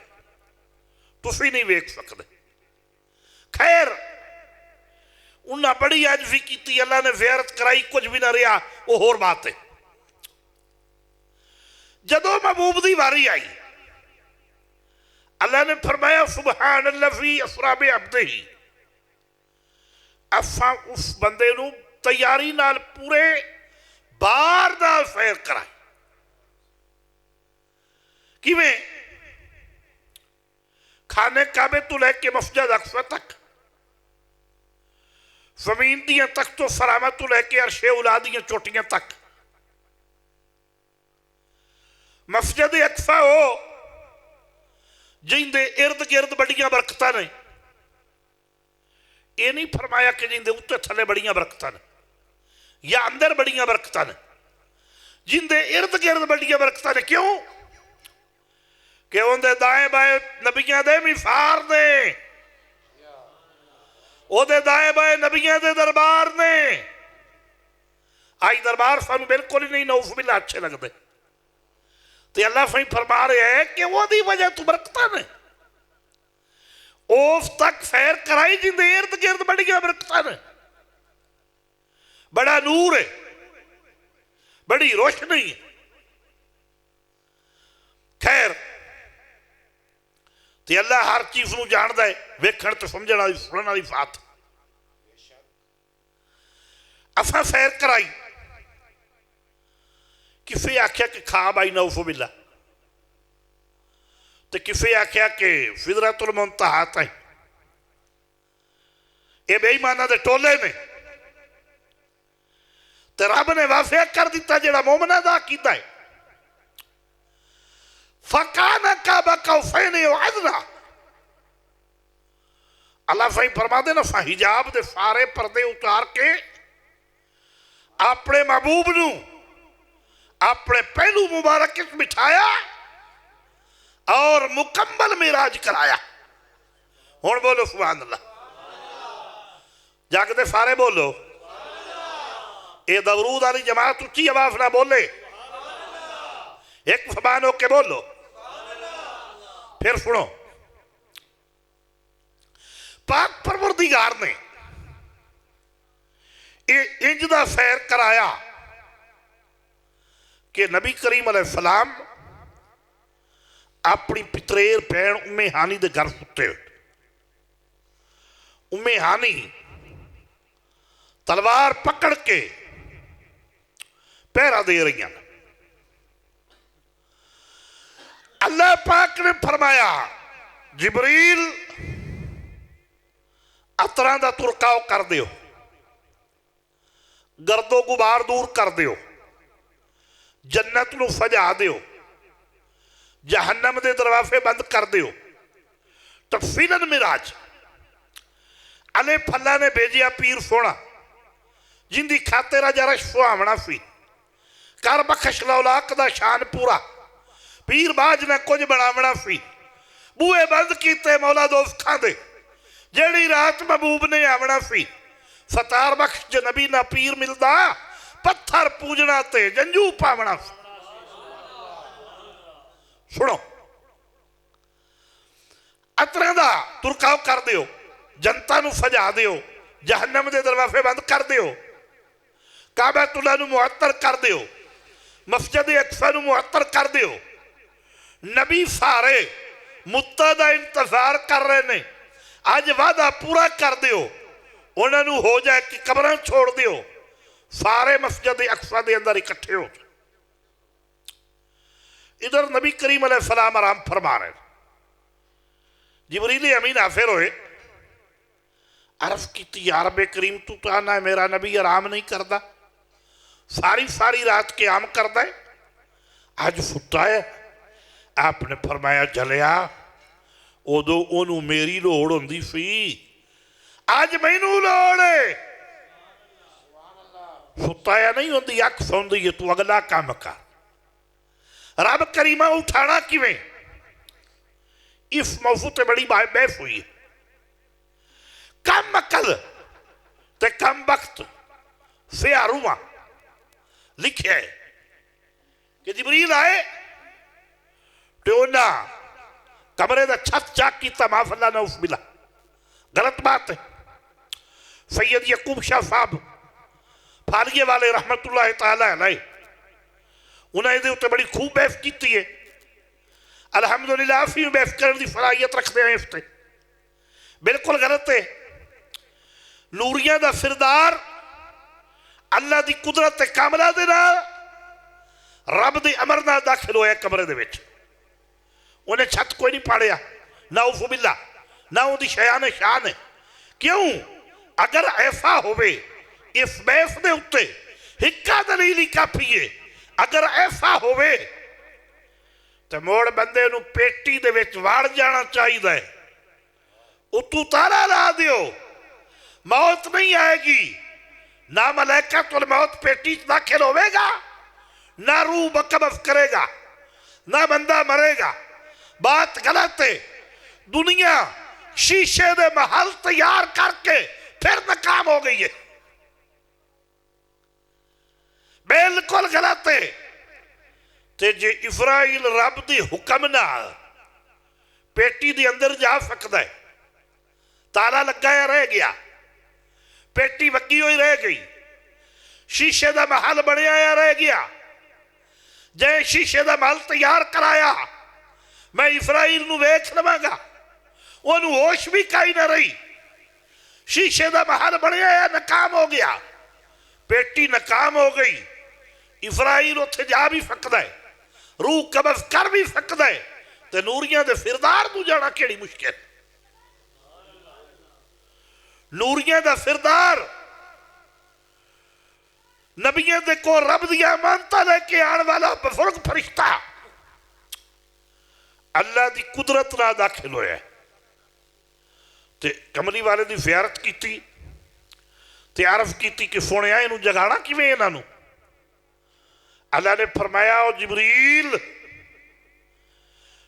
तुसी नहीं वेख सकते। खैर उन्हें बड़ी आजजी की अल्लाह ने ज़ियारत कराई कुछ भी ना रहा वो होर बात है। जदों महबूब की वारी आई अल्लाह ने फरमाया सुब्हानल्लज़ी असरा बिअब्दिही असा उस बंदे नू तैयारी नाल पूरे बार नाल सैर कराई। किवें खाने काबे तो लैके मस्जिद अक्सा तक, जमीन दियां तख्तो फरामा तो लैके अरशे उला दियां चोटियां तक, मस्जिद अक्सा हो जिंदे इर्द गिर्द बड़ियां बरकतां ने। यह नहीं फरमाया कि जिंदे उत्ते थले बड़ियां बरकतां ने या अंदर बड़ियां बरकतां ने, जिंदे इर्द गिर्द बड़ियां बरकतां ने। क्यों कि उनके दाएं बाएं नबियां दे मिसार ने, ओदे दाएं बाएं नबियां दे दरबार ने। आई दरबार सानू बिल्कुल ही नहीं नौफ बिल्ला अच्छे लगते, तो अल्लाह सही फरमा रहा है कि वही वजह तू बरकतां ने उस तक सैर कराई जिंदे इर्द गिर्द बड़ियां बरकतां ने, बड़ा नूर है, बड़ी रोशनी है। खैर तो अल्लाह हर चीज को जानता है, वेखण तो समझण वाली सुनने वाली बात। असा सैर कराई, किसी आख्या कि खा बाई नौफ बिल्ला, तो किसी आख्या कि सिदरतुल मुंतहा ताईं। ये बेईमाना दे टोले ने, तो रब ने वाफिया कर दिता जेड़ा मोमना दा कीता है, फकाना काबा कौफैन अदना। अल्लाह सही फरमा दे ना, हिजाब दे सारे पर्दे उतार के अपने महबूब नू अपने पहलू मुबारक बिठाया और मुकम्मल मिराज कराया। हुण बोलो सुभान अल्लाह, जागते सारे बोलो। ये दवरूद वाली जमात उच्ची आवाज ना बोले, एक फबान होके बोलो। फिर सुनो, पाक परवरदिगार ने इंज दा सैर कराया कि नबी करीम अलैहिस्सलाम अपनी पितरेर भैन उम्मे हानी दे घर सुते। उम्मे हानी तलवार पकड़ के पहरा दे रही हैं। अल्लाह पाक ने फरमाया, जिबरील अतरां दा तुरकाव कर दियो, गर्दो गुबार दूर कर दियो, जन्नत नूं सजा दियो, जहन्नम दे दरवाजे बंद कर दियो। तफसीलन मिराज अले फल्ला ने भेजिया पीर सोना, जिंदी खातिर अज अरश सुहावना सी, कर बख्श लौलाक दा शान पूरा। पीर बाज ने कुछ बनावना सी, बूहे बंद किते मौला दोस्तां दे। जेड़ी रात महबूब ने आवना सी, सतार बख्श ज नबी ना पीर मिलदा, पत्थर पूजना ते जंजू पावना। सुनो, अतरा दा तुरकाव कर दियो, जनता नू सजा दियो, जहन्नम दे दरवाजे बंद कर दियो, काबतुल्लाह नू मुअत्तर कर दियो, मस्जिद अक्सा नू मुअत्तर कर दियो। नबी सारे मुद्दा दा इंतजार कर रहे ने, अज वादा पूरा कर दियो, उन्होंने हो जाए कि कब्रां छोड़ दियो, सारे मस्जिद अक्सा दे अंदर इकट्ठे हो। इधर नबी करीम अलैहिस्सलाम आराम फरमा रहे। जिबरील अमीन हाफिर होए, अर्ज की यार बे करीम तू तो आना है मेरा नबी आराम नहीं करता, सारी सारी रात क्याम करता है, अज सुता है। आपने फरमाया जलिया उदो ओनू मेरी लोड़ होंदी सी, अज मैनू लोड़ है। सुताया नहीं होंदी, अख सौंदी है, तू अगला काम कर। रब करीमा उठाना किवें, इस मौजू ते बड़ी बहस हुई है। कम अकल ते कम वक्त से आरूमा लिखे है कि जिबरील आए तो उन्हें कमरे का छत चाक किया, माफल्ला ना उस मिला, गलत बात है। सैयद यकूब शाह साहब फालिए वाले रहमतुल्लाह तआला अलैह, उन्हें इहदे उत्ते बड़ी खूब बहस की है। अलहमदुलिल्लाह असीं बहस करने की सलाहियत रखते हैं। इस पर बिल्कुल गलत है। नूरिया का सिरदार अल्लाह की कुदरत कामला दे नाल रब के अमर नाल दाखिल होया कमरे दे विच, उन्हें छत कोई नहीं पाड़िया, नाउजुबिल्ला ना उहदी शयान शान है। क्यों? अगर ऐसा होवे इस बैस दे उत्ते हिक्का दलील ही काफी है। अगर ऐसा होवे तो मोड़ बंदे नूं पेटी दे विच वाड़ जाना चाहिए। उतू ताला ला दियो, मौत नहीं आएगी। ना मलैकातुल मौत पेटी च दाखिल होवेगा, ना रूह बकबस करेगा, ना बंदा मरेगा। बात गलत है। दुनिया शीशे दे महल तैयार करके फिर नाकाम हो गई है, बिल्कुल गलत है। ते जे इस्राइल रब दी हुक्म नाल पेटी दे अंदर जा सकता है, ताला लगाया रह गया, पेटी वगी हुई रह गई, शीशे का महल बनया रह गया। जे शीशे का महल तैयार कराया, मैं इस्राइल नूं वेख लवांगा, उन्होंने होश भी कहीं ना रही। शीशे का महल बनया नाकाम हो गया, पेटी नाकाम हो गई। इस्राइल उत्थे जा भी सकता है, रूह कब्ज कर भी सकता है, तो नूरियां दे फिरदार नूं जाना केड़ी मुश्किल। नूरियां दा फिरदार नबियां दे को रब दी अमानतां लेके आने वाला बुजुर्ग फरिश्ता अल्लाह दी कुदरत नाल दाखिल होया ते कमली वाले दी ज़ियारत कीती ते अर्ज़ कीती कि सुनिया इनू जगाना किवें इन्हां नूं। अल्लाह ने फरमाया, ओ जिबरील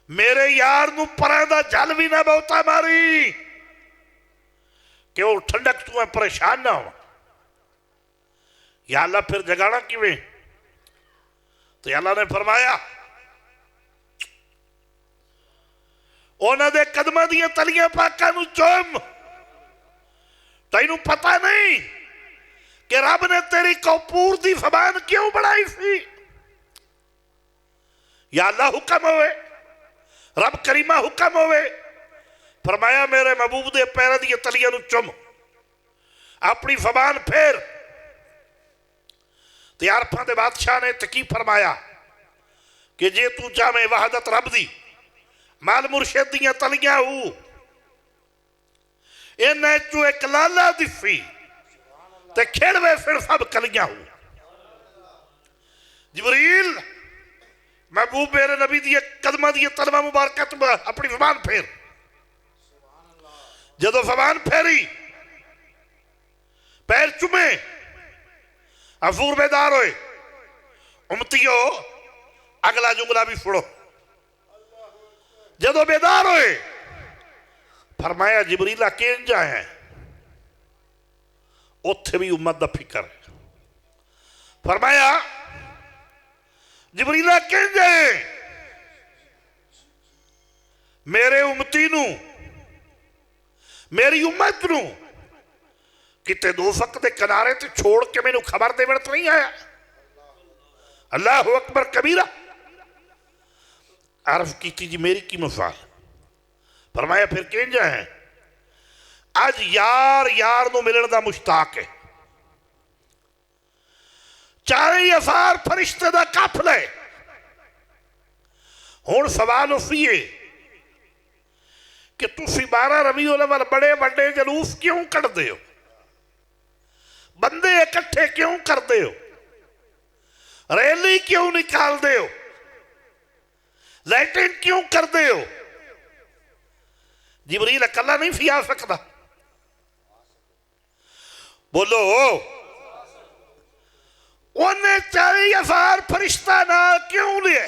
मेरे यार नूं परां दा जल भी ना बहुता मारी कि वो ठंडक तू मैं परेशान ना हो। या अल्लाह फिर जगाना किवें? तो अल्लाह ने फरमाया, उन्हां दे कदमां दियां तलियां पाकां नूं चूम। तैनूं पता नहीं कि रब ने तेरी कपूर दी ज़बान क्यों बनाई सी? या अल्लाह हुक्म होवे, रब करीमा हुक्म होवे, फरमाया मेरे महबूब दे पैरों दी तलियां नूं चुम, अपनी ज़बान फेर। ते अरफां दे बादशाह ने तकी फरमाया कि जे तू चाहे वहदत रब दी माल मुर्शिद दियां तलियां हो, इन्हां चों एक लाला दिसी ते खेड़वे फिर सब कलियां हो। जिबरील महबूब मेरे नबी दी कदमां दी तलवा मुबारक अपनी ज़बान फेर। जदों ज़बान फेरी, पैर चुमे, हजूर बेदार होए, उम्मतियो अगला जुमला भी सुनो। जदों बेदार होए, फरमाया जिबरीला किंज आया? उत्थे भी उम्मत दा फिक्र है। फरमाया जिबरीला किंज है? मेरे उम्मती नूं, मेरी उम्मत नूं किते दोज़ख दे किनारे ते छोड़ के मैनू खबर देवण तो नहीं आया। अल्लाह अकबर कबीरा। अर्ज़ की जी मेरी की मिसाल? फरमाया फिर किंज है? अज यार यार नूं मिलण दा मुश्ताक है, 4000 फरिश्ते दा काफिला है। हुण सवाल उसी कि तुसी 12 रबीउल अव्वल बड़े बड़े जलूस क्यों कढ़दे हो, बंदे इकट्ठे क्यों करते हो, रैली क्यों निकालते हो, लैट्रिन क्यों करते हो? जिबरील अकेला नहीं सी आ सकता? बोलो, उन्हें 40,000 फरिश्ता नाल क्यों लिया?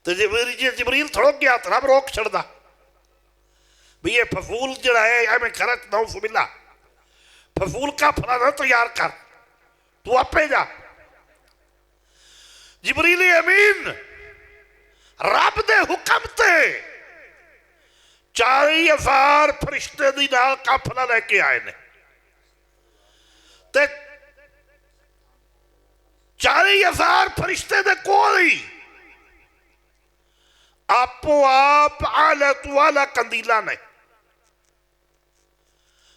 तो जिबरील थोड़ा गया तो रब रोक छड़दा भी ये फसूल जड़ा है एवं खरच नाउजुबिल्ला, फसूल का फलाना तैयार कर, तू आपे जा। जिबरील अमीन रब दे हुक्म ते 40,000 फरिश्ते दी नाल काफिला लेके आए ने ते 40,000 फरिश्ते दे कोल ही आपो आप आले तू आला कंदीला ने।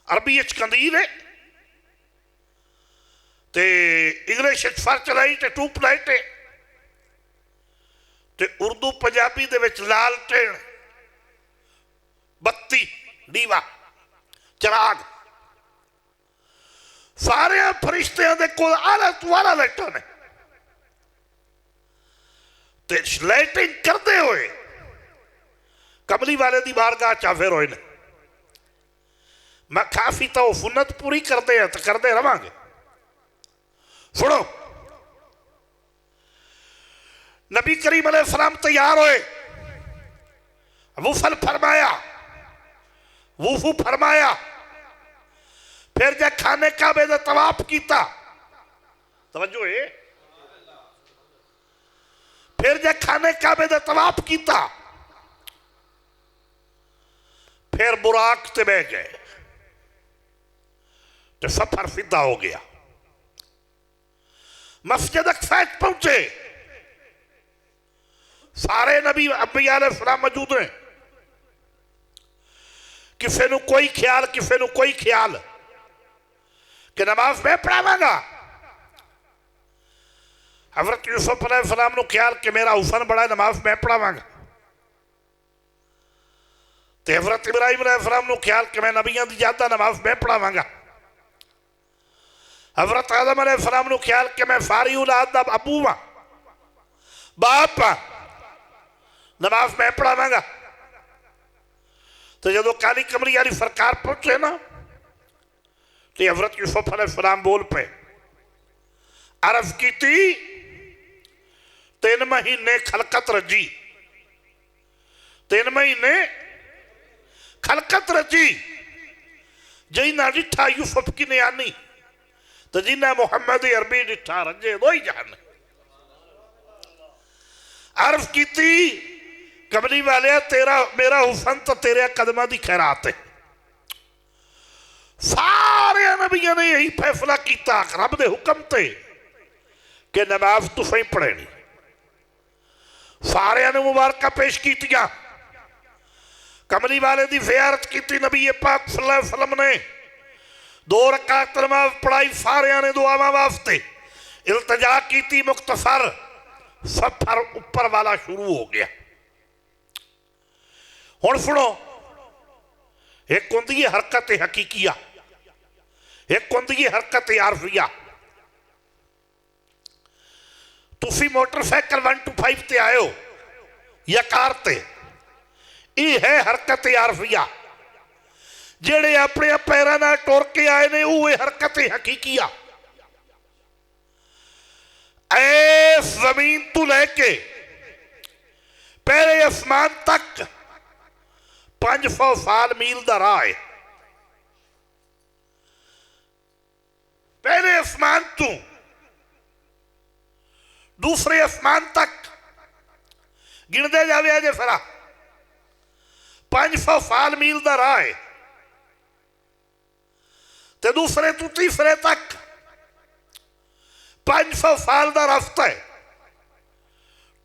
अरबी कंदील है ते इंग्लिश फर्च लाइट टूप लाइट है ते उर्दू पंजाबी दे विच लालटेन दीवा चिराग सारे फरिश्तियां दे कोल आला तू आला लाइटां ने ते लाइटिंग करते हुए कमली वाले दी बारगाह चाफिर होए ने मैं काफी तो सुन्नत पूरी करते हैं तो करते रवांगे। सुनो नबी करीम अलैहिस्सलाम तैयार होए वुफल फरमाया वुफू फरमाया फिर जब खाने काबे दा तवाफ कीता तवज्जो है फिर जब खाने काबे दा तवाफ कीता फिर बुराक ते बह गए तो सफर सीधा हो गया। मस्जिद अक्सा पहुंचे सारे नबी अंबिया अलैहिस्सलाम मौजूद ने किसी को कोई ख्याल किसी को कोई ख्याल कि नमाज मैं पढ़ावांगा। हजरत यूसुफ अलैहिस्सलाम को ख्याल कि मेरा हुसन बड़ा नमाज मैं पढ़ावांगा तो हजरत इब्राहिम अलैहिस्सलाम को ख्याल कि मैं नबियां की ज्यादा नमाज मैं पढ़ावांगा। हजरत आदम अलैहिस्सलाम को ख्याल कि मैं सारी औलाद दा अबू हाँ बाप हाँ नमाज मैं पढ़ावांगा। तो जो काली कमरी वाली सरकार पहुंचे ना तो हजरत यूसुफ अलैहिस्सलाम बोल पे अर्ज की 3 महीने खलकत रजी 3 महीने खलकत रजी जिन्ना डिठा यूसुफ की नियानी तो जिन्ना मुहम्मद अरबी डिठा रजे दो ही जान। अर्ज की कमली वाले तेरा मेरा हुसन तो तेरे कदम की खैरात है। सारे नबिया ने यही फैसला किया रब के हुक्म से कि नमाज तुसें ही पढ़नी। सारे ने मुबारक पेश की कमली वाले की ज़ियारत की नबी पाक सल्लल्लाहु अलैहि वसल्लम ने 2 रकात नमाज पढ़ाई सारे ने दुआवा वास्ते इल्तजा की मुख्तसर सफर ऊपर वाला शुरू हो गया। हुण सुनो एक होंदी है हरकत हकीकिया एक होंदी है हरकत आरफिया। तुसी मोटरसाइकिल 125 ते आए हो या कार ते यह है हरकत आरफिया। जेड़े अपने पैरों नाल टुर के आए ने वो हरकत हकीकिया। ऐस जमीन तू लैके पहले आसमान तक 500 साल मील का राह है। पहले आसमान तू दूसरे आसमान तक गिनते जावे अजे फिर 500 साल मील का राह है। ते दूसरे तू तीसरे तक 500 साल का रास्ता है।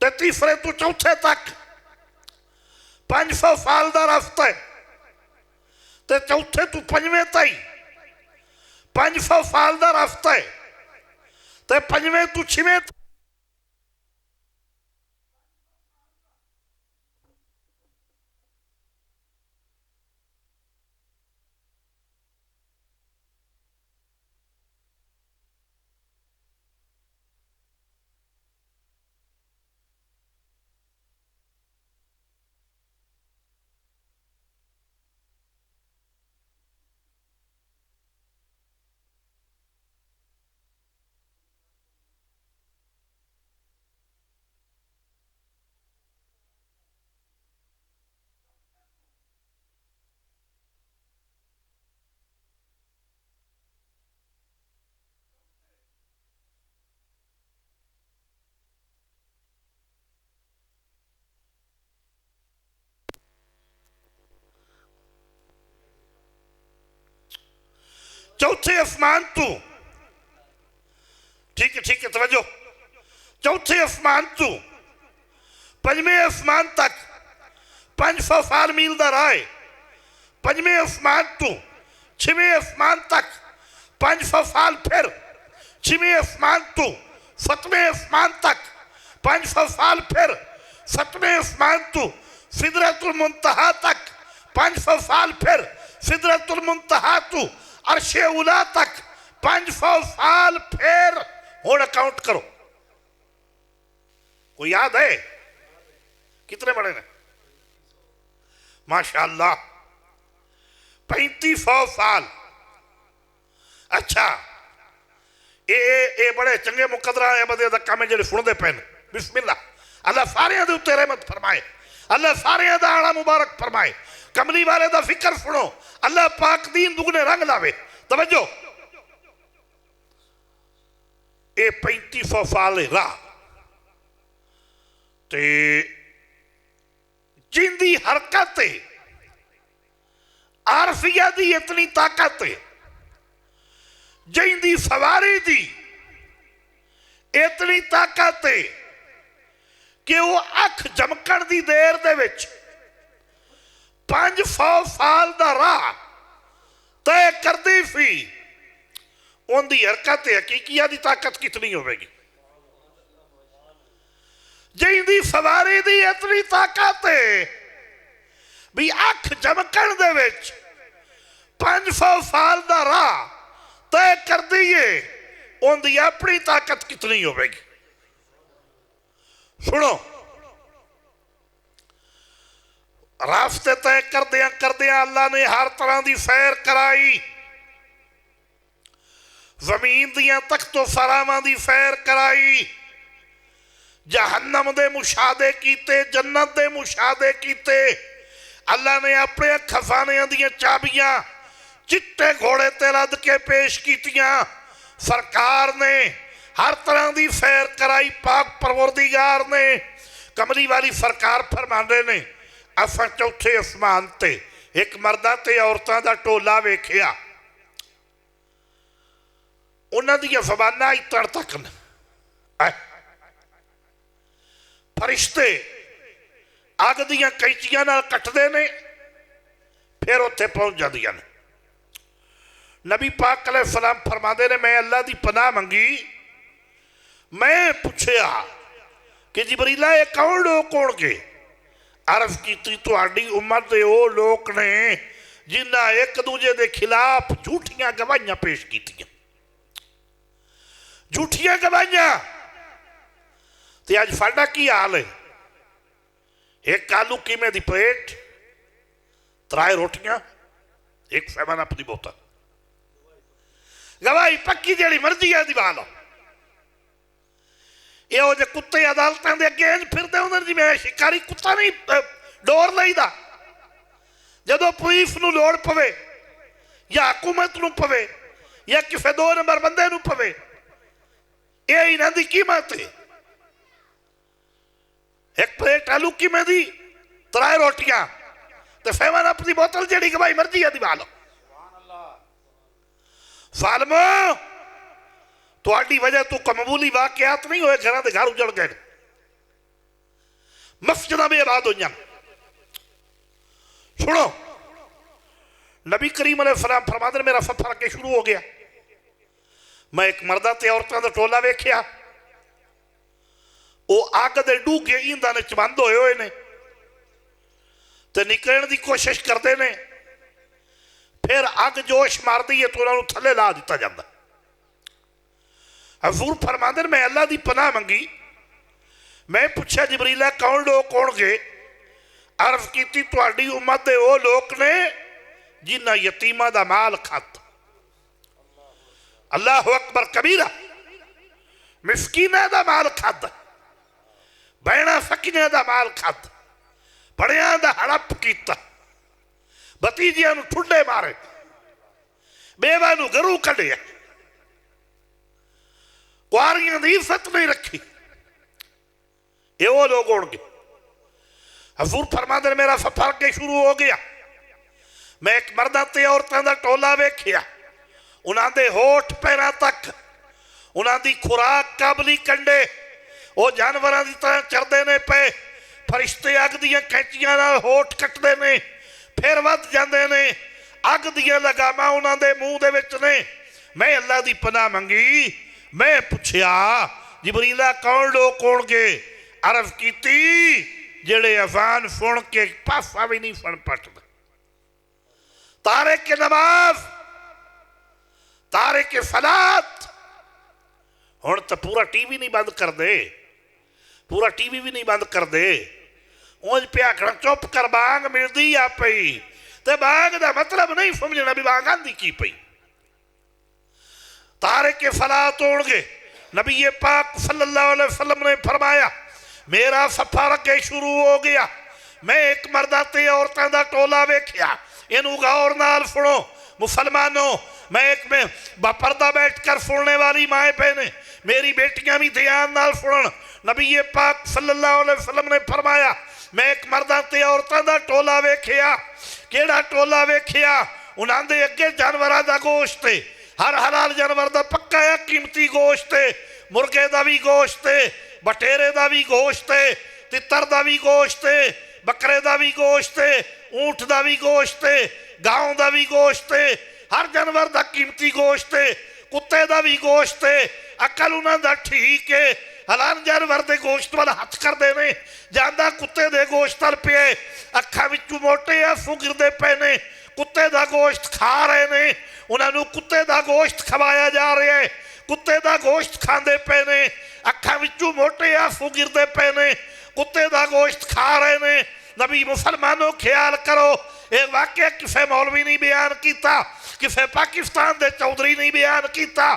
ते तीसरे तू चौथे तक 500 साल का रास्ता है। ते चौथे तू 5वें ताई 500 साल का रास्ता है। ते 5वें तू 6वें चौथे आसमान तू ठीक है तवज्जो चौथे आसमान तू 5वें आसमान तक 500 साल मील का राह है। 5वें आसमान तू 6वें आसमान तक 500 साल फिर 6वें आसमान तू 7वें आसमान तक 500 साल फिर 7वें आसमान तू सिदरतुल मुंतहा तक 500 साल फिर सिदरतुल मुंतहा तू अर्शे उला तक 500 साल फिर हुण काउंट करो। कोई याद है कितने बड़े ने? माशाअल्लाह 3500 साल। अच्छा ये बड़े चंगे मुकदरा बदे दा काम है जेडे सुनते पे ने। बिस्मिल्लाह, अल्लाह सारे दे उत्ते रहमत फरमाए, अल्लाह सारे दा आला मुबारक फरमाए। कमली वाले दा फिक्र सुनो, अल्लाह पाक दीन दुगने रंग लावे। तवज्जो, ये 3500 साल राह ते जिंदी हरकत आरफिया दी इतनी ताकत है, जिंदी सवारी दी इतनी ताकत है कि वो अख झमकण दी देर दे विच 500 साल दा राह तय करदी सी। उनकी हरकत हकीकिया दी ताकत कितनी होगी? जिंदी सवारी दी इतनी ताकत है भी अख झमकण दे विच 500 साल दा राह तय कर दिए। उनकी अपनी ताकत कितनी होगी? सुनो, रास्ते तय करदिया अल्लाह ने हर तरह की सैर कराई। जमीन दियां तख्तो सरावां दी सैर कराई, जहन्नम दे मुशाहदे कीते, जन्नत दे मुशाहदे कीते। अल्लाह ने अपने खजानियां दियां चाबियां चिट्टे घोड़े ते रद के पेश कीतियां। सरकार ने हर तरह की सैर कराई। पाक परवरदिगार ने, कमली वाली सरकार फरमांदे ने, असां चौथे आसमान ते एक मर्दां ते औरतां दा टोला वेखिया। उन्हां दी ज़बानां इतण तक न, फरिश्ते अग दियां कैंचियां नाल कटदे ने, फिर उत्थे पहुंच जांदियां ने। नबी पाक अलैहिस्सलाम फरमाते ने, मैं अल्लाह की पनाह मंगी। मैं पूछया कि जिबरीला ये कौन लोग होणगे? अर्ज की तुहाडी उम्मत दे ओ लोग ने जिन्हां एक दूजे के खिलाफ झूठियां गवाहियां पेश कीतियां। झूठियां गवाहियां। ते अज साडा की हाल है? एक आलू कीमे दी प्लेट, 3 रोटियां, एक 7 अप दी बोतल। गवाही पक्की जिहड़ी मर्जी है दिवा लो। इहो जे कुत्ते अदालतां दे अगे इंज फिरदे हुंदे ने जिवें शिकारी कुत्ता नहीं डोर लईदा। जदों पुलिस नूं लोड़ पवे या हुकूमत नूं पवे या किसी 2 नंबर बंदे नूं पवे, ये इन्हां दी कीमत है। एक प्लेट आलू कीमे दी, 3 रोटियां ते 7 अप दी बोतल, जिहड़ी गवाही मर्जी है दिवा लो। ज़ालिमो, तुहाडी वजह तो कमबूली वाकयात नहीं होए, घरां दे घर उजड़ गए, मस्जिदां बेआबाद होईयां। सुनो, नबी करीम अलैहिस्सलाम फरमाते मेरा सफर अगे शुरू हो गया। मैं एक मर्दां ते औरतां दा टोला वेखिया। वो अग दे डूगे ईंधन च बंद होए हुए ने ते निकलने की कोशिश करते ने। फिर अग जोश मारती है तो उन्होंने थले ला दिता जाता। हजूर फरमाते मैं अल्लाह की पनाह मंगी। मैं पूछा जिबरीला कौन लोग होणगे? अर्ज की तुहाडी उम्मत दे वो लोग ने जिन्हां यतीमां दा माल खाधा। अल्लाह अकबर कबीरा। मिसकीनां दा माल खाधा, भैणां सकियां दा माल खाधा, बड़ियां दा हड़प कीता, भतीजियां नूं ठुड्डे मारे, बेवा नूं घरों कढिया, कुआरियां दी इज्जत नहीं रखी। ये वो लोग होणगे। हजूर फरमाते मेरा सफर अगे शुरू हो गया। मैं एक मर्दां ते औरतां दा टोला वेखिया। उन्हां दे होठ पैरां तक उन्हां दी खुराक काबली कंडे, वो जानवरां दी तरह चरदे ने पे। फरिश्ते अग दियां कैंचियां नाल होठ कटदे ने, फिर वध जांदे ने। अग दियां लगामां उन्हां दे मूँह दे विच ने। मैं अल्लाह दी पनाह मंगी। मैं पुछया जिबरीला कौन लोग होणगे? अर्ज कीती जेड़े अजान सुन के पासा भी नहीं सुन पटदे। तारे के नमाज, तारे के फलात। हुण तो पूरा टीवी नहीं बंद कर दे, पूरा टीवी भी नहीं बंद कर दे। उंज पिया आखना चुप कर, बांग मिलदी आ पई, ते बांग दा मतलब नहीं समझना भी बांग आंदी की पई। तारे के फलात होणगे। नबी पाक सल्लल्लाहु अलैहि वसल्लम ने फरमाया मेरा सफर अगे शुरू हो गया, मैं एक मर्दा ते औरतां दा टोला वेख्या। इनू गौर नाल सुनो मुसलमानों, मैं एक में बापर्दा बैठ कर सुनने वाली माए बहने, मेरी बेटियां भी ध्यान नाल सुनन। नबी पाक सल्लल्लाहु अलैहि वसल्लम ने फरमाया मैं एक मर्दा ते औरतां दा टोला वेख्या। केड़ा टोला वेख्या? उन्हां दे अगे जानवरां दा गोश्त है, हर हलाल जानवर दा पक्का है कीमती गोश्त है, मुर्गे दा भी गोश्त है, बटेरे दा भी गोश्त है, तितर दा भी गोश्त है, बकरे दा भी गोश्त है, ऊंट दा भी गोश्त है, गांव दा भी गोश्त है, हर जानवर दा कीमती गोश्त है, कुत्ते दा भी गोश्त है। अकल उन्हां दा ठीक है, हलाल जानवर दे गोश्त वाल हथ करदे ने, जांदा कुत्ते दे गोश्त अल पिए, अखां विचों मोटे आंसू गिरदे पए ने, कुत्ते दा गोश्त खा रहे ने, उन्होंने कुत्ते दा गोश्त खवाया जा रहा है, कुत्ते दा गोश्त खांदे पे ने, अखां विचों मोटे आंसू गिरदे पे ने, कुत्ते दा गोश्त खा रहे ने। नबी मुसलमानों ख्याल करो, ये वाकया किसी मौलवी नहीं बयान किया, किसी पाकिस्तान के चौधरी नहीं बयान किया,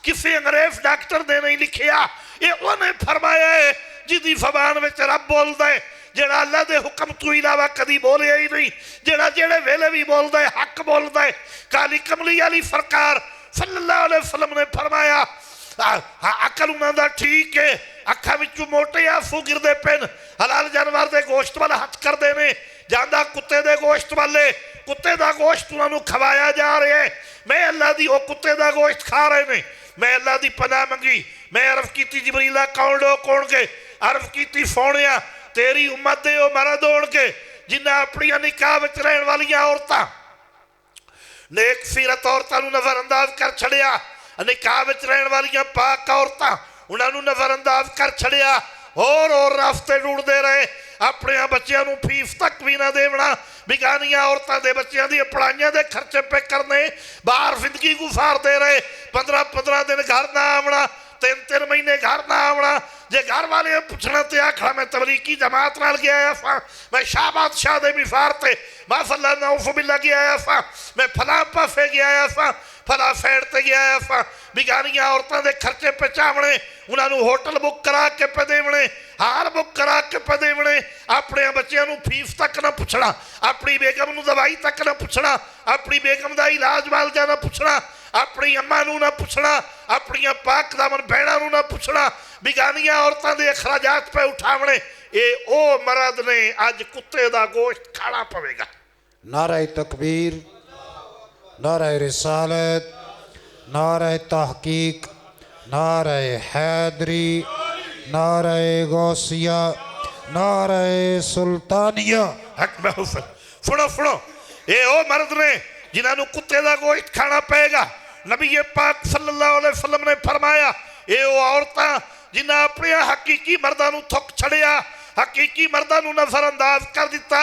किसी अंग्रेज डॉक्टर ने नहीं लिखिया, ये उन्हें फरमाया है जिदी जबान में रब बोलता है, जेड़ा अल्लाह के हुक्म तो इलावा कभी बोलिया ही नहीं, जेड़ा जेड़े वेले भी बोलता है हक बोलता है। काली कमली वाली सरकार सल्लल्लाहु अलैहि वसल्लम ने फरमाया अकल उन्हां दा ठीक है, अखां विचों मोटे आंसू गिरदे पेन, हलाल जानवर दे गोश्त वाल हथ करदे ने, जांदा कुत्ते दे गोश्त वाले, कुत्ते दा गोश्त उन्हां नूं खवाया जा रहा है। मैं अल्लाह दी, ओ कुत्ते दा गोश्त खा रहे ने, मैं अल्लाह दी पनाह मंगी, मैं अर्फ कीती जिबरीला कौन लोग होणगे, अर्फ कीती सोहणिया तेरी उम्मत दे ओ मरद होणगे जिन्हां अपनी निकाह विच रहण वालियां औरतां नेक सीरत औरतां नूं नज़रअंदाज कर छड़िया, निकाह विच रहण वालियां पाक औरतां उन्हां नूं नज़रअंदाज कर छड़िया, और रास्ते ढूंढते रहे, अपने बच्चों को फीस तक भी ना देना, बिगानिया औरतों के बच्चों की पढ़ाइयां के खर्चे पे करने, बाहर जिंदगी गुजारते रहे, 15-15 दिन घर ना आना, 3-3 महीने घर ना आना। जे घर वाले पूछना तो आखना मैं तबलीगी जमात नाल गया आया सा, मैं शाहबाद शाह दे मिसार से माफल्ला नौफबिल्ला गया आया सा, मैं फलां पासे गया आया सा, फला साइड से गया आया सा। बिगानिया औरतों के खर्चे पे चावने, उन्होंने होटल बुक करा के पे देवने, हार बुक करा के पे देवने, अपने बच्चों को फीस तक ना पूछना, अपनी बेगम को दवाई तक ना पूछना, अपनी बेगम का इलाज वालजा ना पूछना, अपनी अम्मा नूं ना पूछना, अपनी पाक दामन भैणा नूं ना पूछना, बिगानिया औरतों के अखराजात पे उठावने। ये ओ मर्द ने अज कुत्ते का गोश्त खाना पवेगा। नारे तकबीर, नारे रिसालत, नारे तहकीक, नारे हैदरी, नारे गौसिया, नारे सुल्तानिया। सुनो सुनो, ये ओ मर्द ने जिन्होंने कुत्ते का गोश्त खाना पेगा। नबी पाक सल्लल्लाहु अलैहि वसल्लम ने फरमाया ये वो औरतां जिन्हें अपने हकीकी मर्दां नूं थुक छड़िया, हकीकी मर्दां नूं नज़रअंदाज कर दिता।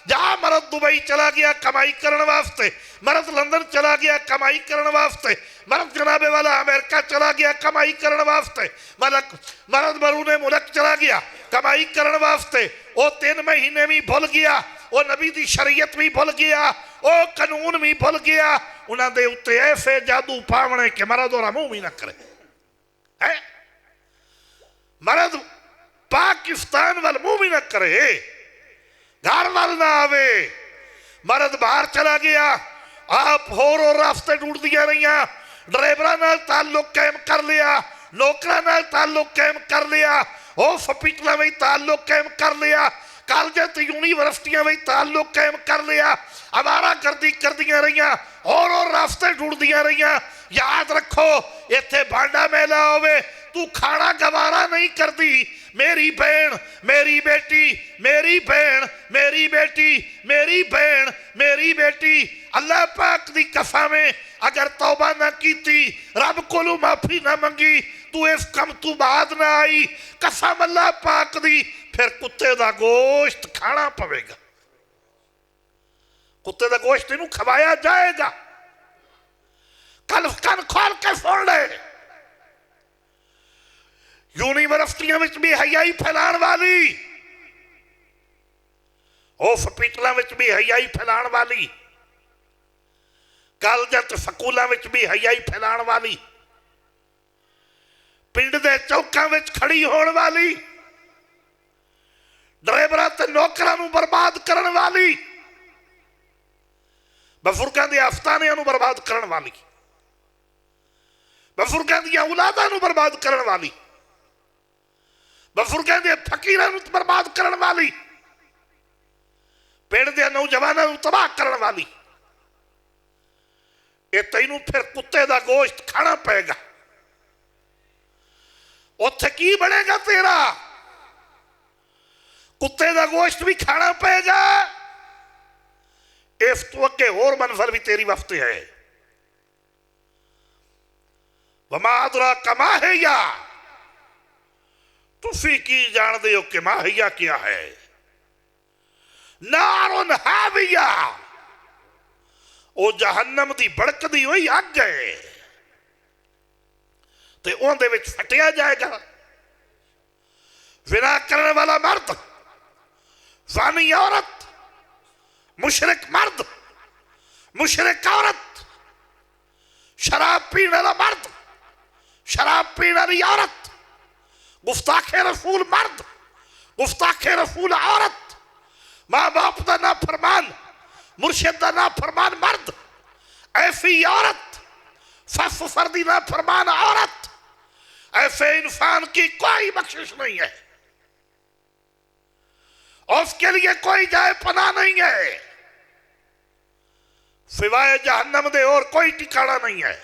जहाँ मर्द दुबई चला गया कमाई करने वास्ते, मर्द लंदन चला गया कमाई करने वास्ते, मर्द जनाबे वाला अमेरिका चला गया कमाई करने वास्ते, मर्द मरूने मुल्क चला गया कमाई करने वास्ते, वो 3 महीने भी भूल गया, वो नबी दी शरीयत भी भूल गया, वो कानून भी भूल गया, उन्होंने उत्ते ऐसे जादू पावने के मर्द और मुंह भी ना करे है। मर्द पाकिस्तान वाल मुंह भी ना करे, घर वाल ना आवे, मर्द बाहर चला गया, आप होर रास्ते ढूंढ दिया रही, ड्राइवर नाल ताल्लुक कायम कर लिया, नौकरां नाल ताल्लुक कायम कर लिया, हॉस्पिटलों में ताल्लुक कायम कर लिया, कॉलेज ते यूनिवर्सिटियों में ताल्लुक कायम कर लिया, आवारा गर्दी कर दिया रही, और रास्ते ढूंढ दिया रही। याद रखो इत्थे भांडा मेला होवे तू खाना गवारा नहीं करती, मेरी बहन मेरी बेटी, मेरी बहन मेरी बेटी, मेरी बहन मेरी बेटी, अल्लाह पाक दी कसम में अगर तौबा ना की, रब कोलों माफी ना मंगी, तू इस कम तू बाद ना आई, कसम अल्लाह पाक दी, फिर कुत्ते दा गोश्त खाना पवेगा। कुत्ते का गोश्त इनू खवाया जाएगा। कल कन खोल के सुन ले, यूनिवर्सिटियों में भी हयाई फैलाने वाली, हॉस्पिटलों में भी हयाई फैलाने वाली, कॉलेजां ते स्कूलों में भी हयाई फैलाने वाली, पिंड के चौकों में खड़ी होने वाली, ड्राइवरों ते नौकरां नूं बर्बाद करने वाली, बजुर्गों के आस्थानियां नूं बर्बाद करने वाली, बजुर्गों दी औलादां नूं बर्बाद करने वाली, बजुर्गों के फकीरां नूं बर्बाद करने वाली, पिंड के नौजवानों नूं तबाह करने वाली। ये तैनू फिर कुत्ते का गोश्त खाना पेगा। उत्थे की बनेगा तेरा? कुत्ते का गोश्त भी खाना पेगा। इस तो अगे होर मंजिल भी तेरी वास्ते है। वमादरा कमाहिया, तुसी की जानते हो कि माहिया क्या है? नारुन हाविया, ओ जहन्नम दी भड़कदी हुई अग है, ते उहदे विच फटिया जाएगा। जिना करने वाला मर्द, ज़ानी औरत, मुशरिक मर्द, मुशरिक औरत, शराब पीने वाला मर्द, शराब पीने वाली औरत, गुस्ताखे रसूल मर्द, गुस्ताखे रसूल औरत, मां बाप का ना फरमान, मुर्शिद का ना फरमान मर्द, ऐसी औरत, सस सर्दी ना फरमान औरत, ऐसे इंसान की कोई बख्शिश नहीं है। और उसके लिए कोई जाए पनाह नहीं है, सिवाय जहन्नम दे और कोई ठिकाना नहीं है।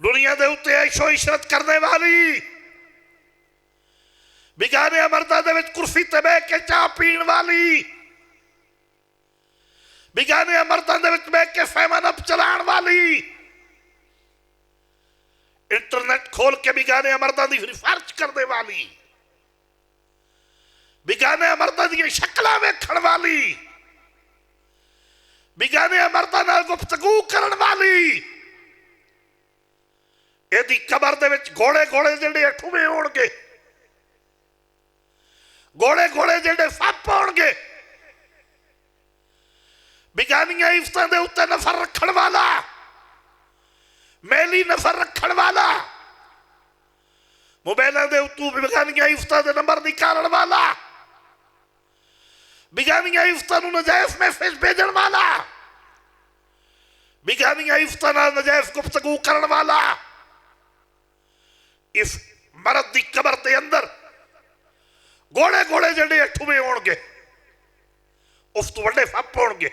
दुनिया के उत्ते ऐशो इशरत करने वाली, बिगाने मर्दा दे विच कुर्सी ते बैठ के चाह पीण वाली, बिगाने मर्दा दे विच बैठ के फैमन अप चलाण वाली, इंटरनेट खोल के बिगाने मर्दा दी रिसर्च करने वाली, बिगाने मर्दा दी शक्लां वेखण वाली, बिगाने मर्दा नाल गुफ्तगू करन वाली, यदि कबर दे विच घोड़े घोड़े जिहड़े ठुमे होणगे, घोड़े घोड़े जिहड़े सप होणगे, बिगानियां इफ्तां दे उत्ते नफर रखण वाला, मैली नफर रखण वाला, मोबाइलों के उत्तों बिगानियां इफ्तां दे नंबर निकालण वाला, बिगानियां इफ्तां नूं नजायज मैसेज भेजण वाला, बिगानियां इफ्तां नाल नजायज गुफ्तगू करन वाला, इस मरद की कबर के अंदर घोड़े घोड़े जिहड़े ठुमे होणगे, उस तो वड्डे सप होणगे।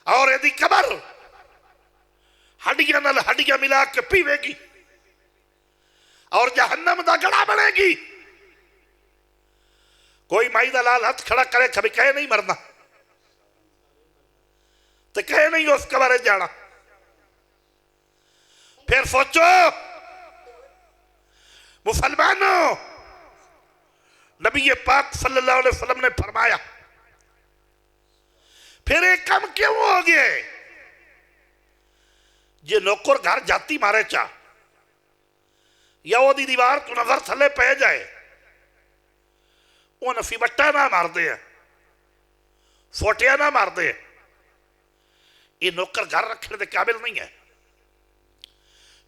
और यदि कबर हड्डियां नाल हड्डियां मिला के पीवेगी और जहन्नम दा गड़ा बनेगी। कोई माई दा लाल हाथ खड़ा करे, कभी कहे नहीं मरना, तो कहे नहीं उस कबर जाना। फिर सोचो मुसलमानों, नबी पाक सल्लल्लाहु अलैहि वसल्लम ने फरमाया, फिर एक कम क्यों हो गए? जे नौकर घर जाती मारे चा या वो दीवार तो नजर थले पै जाए, वो नफी बट्टा ना मारते हैं, फोटिया ना मारते हैं, ये नौकर घर रखने के काबिल नहीं है।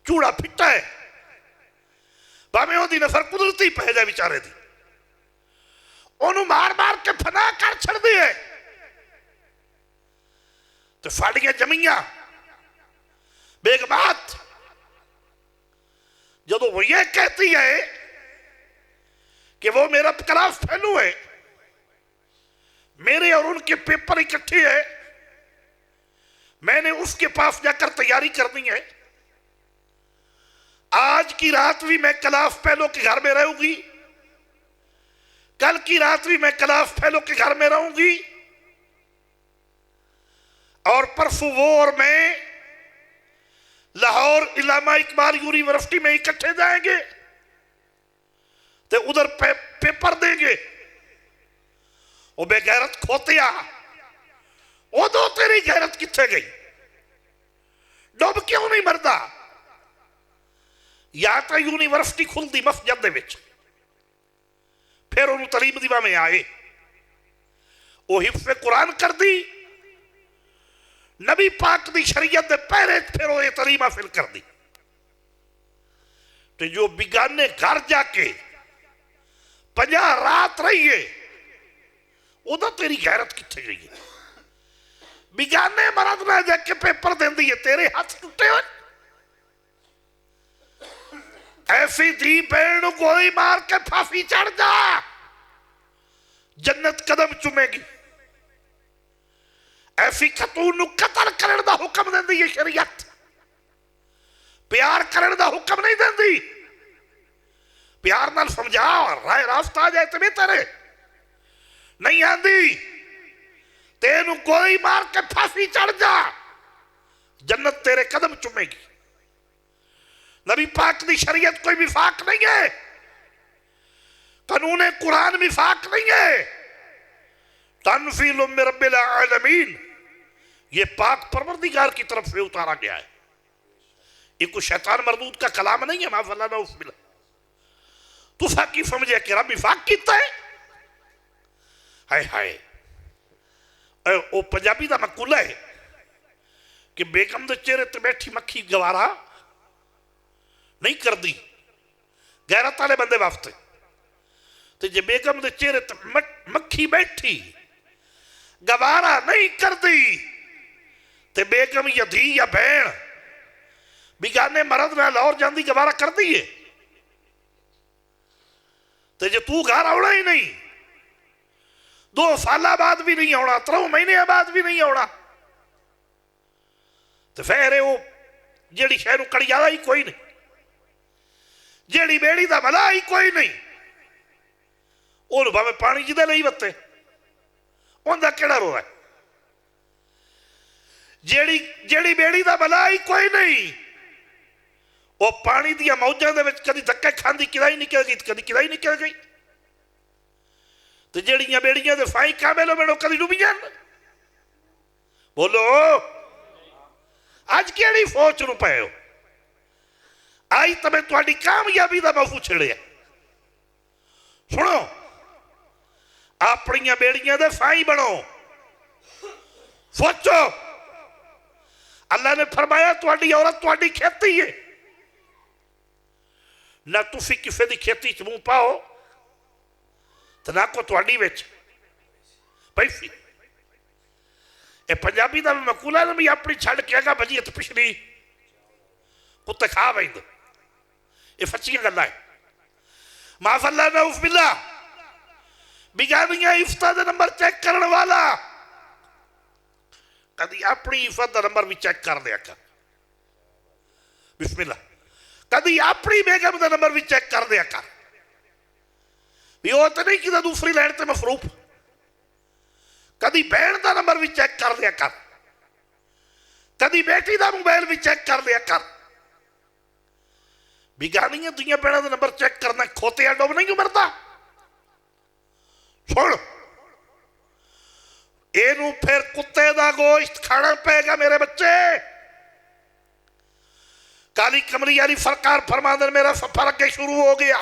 चूड़ा फिट्टा है, भावें वो नफर कुदरती पै जाए बेचारे दी, ओनू मार मार के फना कर छड़ दिए। तो साड़ियां जमीया बेगमात जदों वो ये कहती है कि वो मेरा क्लास फेलू है, मेरे और उनके पेपर इकट्ठे है, मैंने उसके पास जाकर तैयारी करनी है, आज की रात भी मैं क्लास फेलो के घर में रहूंगी, कल की रात भी मैं क्लास फेलो के घर में रहूंगी, और परसों वो और मैं लाहौर इलामा इकबाल यूनिवर्सिटी में इकट्ठे जाएंगे, तो उधर पेपर देंगे, वो बेगैरत खोतिया, उदो तेरी गैरत किथे गई? डुब क्यों नहीं मरदा? या तो यूनिवर्सिटी खुलती मस्जिद दे विच, फिर उन्होंने तलीम दी में आए, वो हिफ्ज़ कुरान कर दी, नबी पाक दी शरीयत दे पहरे, फिर वो तलीम हासिल कर दी। तो जो बिगाने घर जाके 50 रात रही है, उदा तेरी गैरत किथे गई है? बिगाने मरद ना जाके पेपर देंदी है, तेरे हाथ टुटे हुए। ऐसी धी बहन गोली मार के फांसी चढ़ जा, जन्नत कदम चुमेगी। ऐसी खतून कतल करने का हुक्म देंदी है शरीयत, प्यार करने का हुक्म नहीं देंदी। प्यार नाल समझा, राय रास्ता आ जाए तो बेहतर है, नहीं आंदी तेनू गोली मार के फांसी चढ़ जा, जन्नत तेरे कदम चुमेगी। नबी पाक की शरीयत कोई विफाक नहीं है, कानून कुरान विफाक नहीं है, तनज़ील मिन रब्बिल आलमीन, ये पाक परवरदिगार की तरफ से उतारा गया है। ये कोई शैतान मरदूद का कलाम नहीं है। माफ़अल्लाह ना उसबिल्ला, तुसा की समझे कि रब विफाक किता है? हाय हाय, वो पंजाबी का मकूला है कि बेगम के चेहरे ते बैठी मक्खी गवारा नहीं कर दी, गैरत वाले बंदे वास्ते। तो जे बेगम के चेहरे ते मक्खी बैठी गवारा नहीं कर दी, ते बेगम या धी या बहन बिगाने मरद ना लाहौर जाती गवारा कर दी है। तो जे तू घर आना ही नहीं, 2 साल बाद भी नहीं आना, 3 महीने बाद भी नहीं आना, तो फिर वो जी शहर कड़ियाला ही कोई नहीं, जेड़ी बेड़ी का भला ही कोई नहीं, भावे पानी जिदे नहीं बत्ते, उनका केड़ा रो है? जेड़ी जेड़ी बेड़ी का भला ही कोई नहीं, वो पानी दिया मौजा दे विच कदी धक्के खांदी किराई निकल गई, कदी किराई निकल गई। तो जड़ियां बेड़ियां दे फाई काबेलो बेड़ो कदी डूबी जान। बोलो अज केड़ी फौज नूं पए हो? आई तमें तुहाडी कामयाबी दा मौजू छेड़िया। सुनो, अपनियां बेड़ियां दे फाई बनो, सोचो। अल्लाह ने फरमाया तुहाडी औरत तुहाडी खेती है, ना तुसी किसी की खेती च मुंह पाओ तो ना को तुहाडी विच पैसी। ये पंजाबी का भी मकूला ने भी अपनी छड़ के आगा बजी तो पिछली कुत्ते खा बंद, ये सच्चियां गल्लां है। माफ़अल्लाह ना उस बिल्ला बिगानियां इफ्ता का नंबर चेक करने वाला कदी अपनी इफ्त का नंबर भी चेक कर लिया कर। बिस्मिल्लाह, कदी अपनी बेगम का नंबर भी चेक कर दिया कर, भी वो तो नहीं कि दूसरी लैन से मसरूफ। कदी बहन का नंबर भी चेक कर लिया कर, कदी बेटी का मोबाइल भी चेक कर लिया कर। बिगानियां दुनिया बहनों का नंबर चेक करना खोतिया डुब नहीं मरता। सुन, इनू फिर कुत्ते का गोश्त खाना पेगा मेरे बच्चे। काली कमरी वाली सरकार फरमांदे मेरा सफर अगे शुरू हो गया।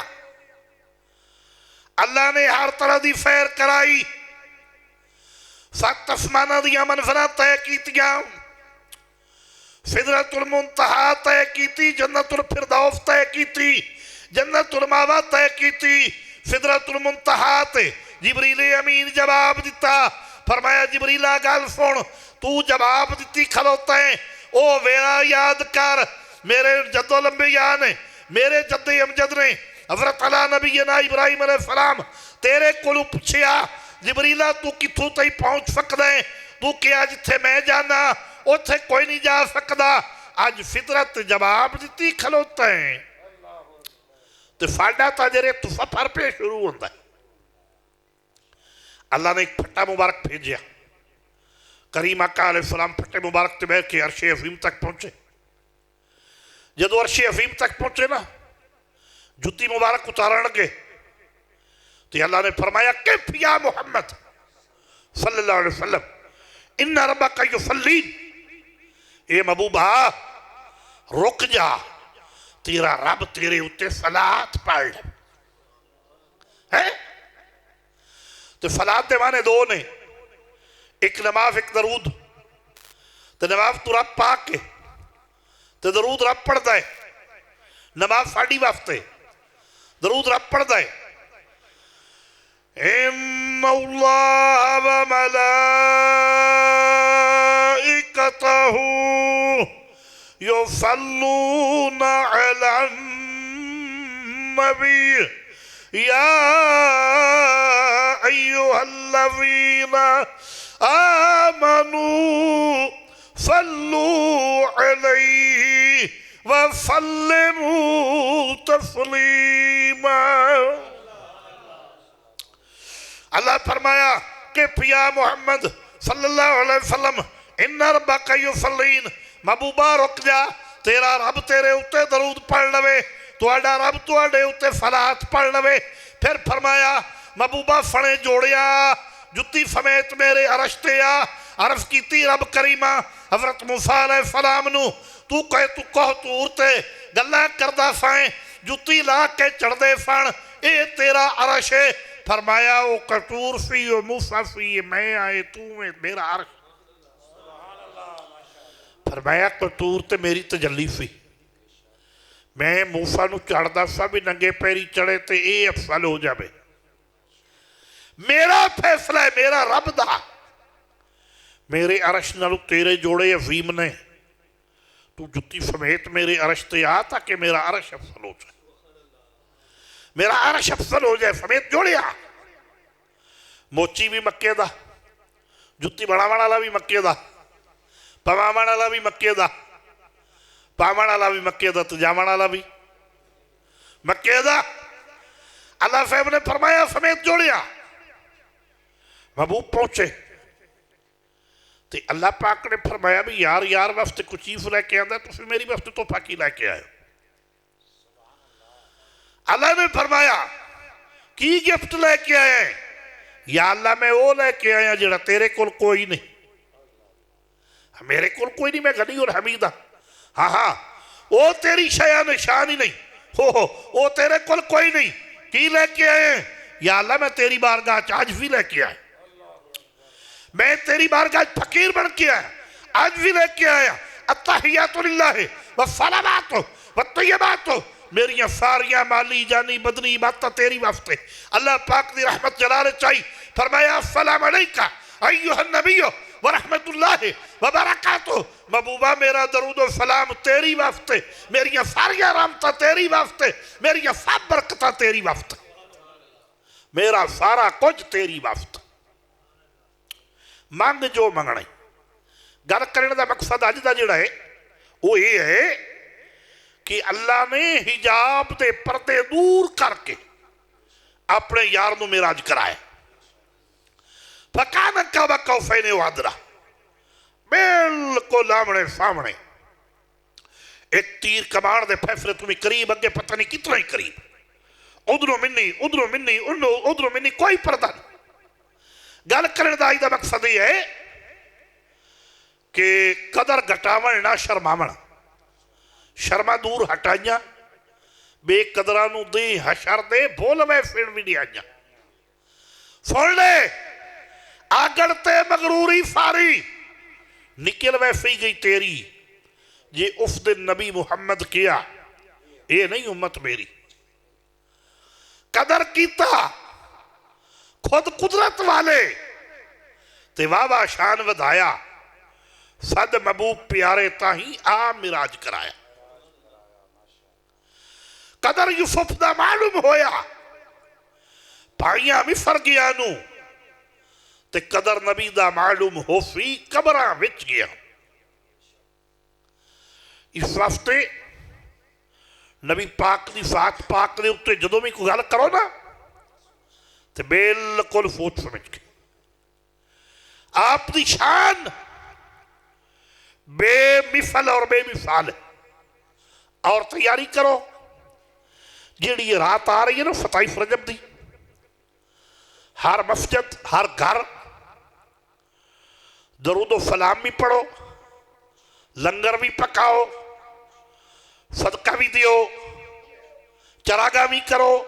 अल्लाह ने हर तरह की फैर कराई, 7 आसमाना दियां मंजिलां तय कीतियां, सिदरतुल मुंतहा तय की, जन्नतुल फिरदौस तय की, जन्नतुल मावा तय की। सिदरतुल मुंतहा ते जिबरील अमीन जवाब दिता, फरमाया जिबरीला गल सुन, तू जवाब दिती खलोता है, ओ वेला याद कर, मेरे जद्दो लंबिया ने, मेरे जद्दे अमजद ने हज़रत अला नबीना इब्राहिम अलैहिस्सलाम तेरे कोलों पूछया, जिबरीला तू कित्थों तई पहुंच सकदा है? तू क्या जिथे मैं जाना उत्थे कोई नहीं जा सकता। अज फितरत जवाब दिती खलोता है, तो साडा तो जरे तो सफर पे शुरू होता है। अल्लाह ने एक फट्टा मुबारक भेजा, करीम आका अलैहिस्सलाम फट्टे मुबारक ते बैठ के अर्शे अज़ीम तक पहुंचे। जदों अर्शे अज़ीम तक पहुंचे ना, जुत्ती मुबारक उतारन लगे तो अल्लाह ने फरमाया किफ या मुहम्मद, सल्लल्लाहु अलैहि वसल्लम, इन्ना रब्बका युसल्लीन, ए महबूबा रुक जा, तेरा रब तेरे उत्ते सलात पढ़ है। तो सलात के माने दो ने, एक नमाज एक दरूद। तो नमाज तू रब पा के तो दरूद रब पढ़ता है, नमाज साड़ी वास्ते, दरूद रब पढ़ता है। इन्नल्लाह व मलाइकतहु युसल्लूना अलन नबी या अय्युहल्लज़ीना आमनू सल्लू अलैहि व सल्लिमू तस्लीमा। अल्लाह फरमाया कि पिया मोहम्मद सल्लल्लाहु अलैहि वसल्लम, इन्ना रब्बका युसल्लीन, महबूबा रुक जा, तेरा रब तेरे उत्ते दरूद पढ़ लवे, तुहाडा रब तुहाडे उत्ते सलात पढ़ लवे। फिर फरमाया महबूबा फणे जोड़िया जुत्ती समेत मेरे अरश ते आ, अर्ज की रब करीमा हजरत मूसा अलैहिस्सलाम नू, तू कह तूर ते गल्लां करदा साए, जुत्ती ला के चढ़दे सन, ए तेरा अरश है। फरमाया वो कटूर सी, वो मूसा सी, मैं आए तू में मेरा अर्श। फरमाया कटूर ते मेरी तजल्ली सी, मैं मूसा नू चढ़दा सा भी नंगे पैरी चढ़े तो ये अफसल हो जाए। मेरा फैसला है मेरा रब दा, मेरे अरश नाल तेरे जोड़े अजीम ने, तू जुत्ती समेत मेरे अरश ते आ ताकि मेरा अरश अफसल हो जाए, मेरा अरश अफसल हो जाए। समेत जोड़िया मोची भी मक्के दा, जुत्ती बनावन वाला भी मक्के दा, पवावन वाला भी मक्के दा, पावन वाला भी मक्के दा, तजावन वाला भी मक्के दा। अल्लाह साहब ने फरमाया समेत जोड़िया। महबूब पहुंचे तो अल्लाह पाक ने फरमाया भी यार यार वास्ते कुछ चीज लैके आंदा, तुम मेरी वास्ते तोहफा की लैके आए। अल्लाह ने फरमाया की गिफ्ट लैके आए? या अल्लाह मैं वो लैके आया जिहड़ा तेरे कोल कोई नहीं, मेरे कोल कोई नहीं, मैं गनी और हमीद हाँ। हाँ हाँ वो तेरी शया निशान ही नहीं हो, वो तेरे कोल कोई नहीं। की लैके आए? या अल्लाह मैं तेरी बारगाह च आज भी लैके आया, मैं तेरी बारगाह फकीर बन के आया, आज भी लेके आया। अत्तहियातु लिल्लाहि व सलावातु व तय्यबातु, मेरिया सारिया माली जानी बदनी बातें तेरी वास्ते। अल्लाह पाक दी रहमत जलाल चाहिए। फरमाया अस्सलामु अलैका अय्युहन नबी व रहमतुल्लाहि व बरकातुहू, महबूबा मेरा दरूद व सलाम तेरी वास्ते, मेरिया सारिया रहमतां तेरी वास्ते, मेरिया सब बरकतां तेरी वास्ते, मेरा सारा कुछ तेरी वास्ते। मंग जो मंगना। गल करने का मकसद अज का जोड़ा है वो ये है कि अल्लाह ने हिजाब के पर्दे दूर करके अपने यार नू मेराज कराया। फकान काबा कौफैन वादरा, बिल्कुल आमने सामने, एक तीर कमान दे फैसले तुम्हें करीब, अगे पता नहीं कितना ही करीब, उधरों मिन्नी उधरों मिन्नी, कोई पर्दा नहीं। गल करने का अज का मकसद यह है कि कदर घटावन ना शर्मावन, शर्मा दूर हटाइया, बेकदरा नू दे हशर दे बोल वे फिर भी नहीं आईया। सुन ले आगड़ ते मगरूरी सारी निकल वैसे ही गई तेरी, जे उस दिन नबी मुहम्मद किया ये नहीं उम्मत मेरी। कदर कीता खुद कुदरत वाले ते वाह शान वधाया, सद महबूब प्यारे ताही आ मिराज कराया। कदर यूसुफ दा मालूम होया भाइयां मिसर गया नू, ते कदर नबी दा मालूम हो सी कबरां विच गया। इस वास्ते नबी पाक दी साथ पाक दे उत्ते जदों भी कोई गल करो ना तो बिल्कुल सोच समझ के आप दी शान बेमिसल और बेमिसाल है। और तैयारी करो जिहड़ी रात आ रही है ना 27 रजब दी, हर मस्जिद हर घर दरूद व सलाम भी पढ़ो, लंगर भी पकाओ, सदका भी दियो, चरागा भी करो,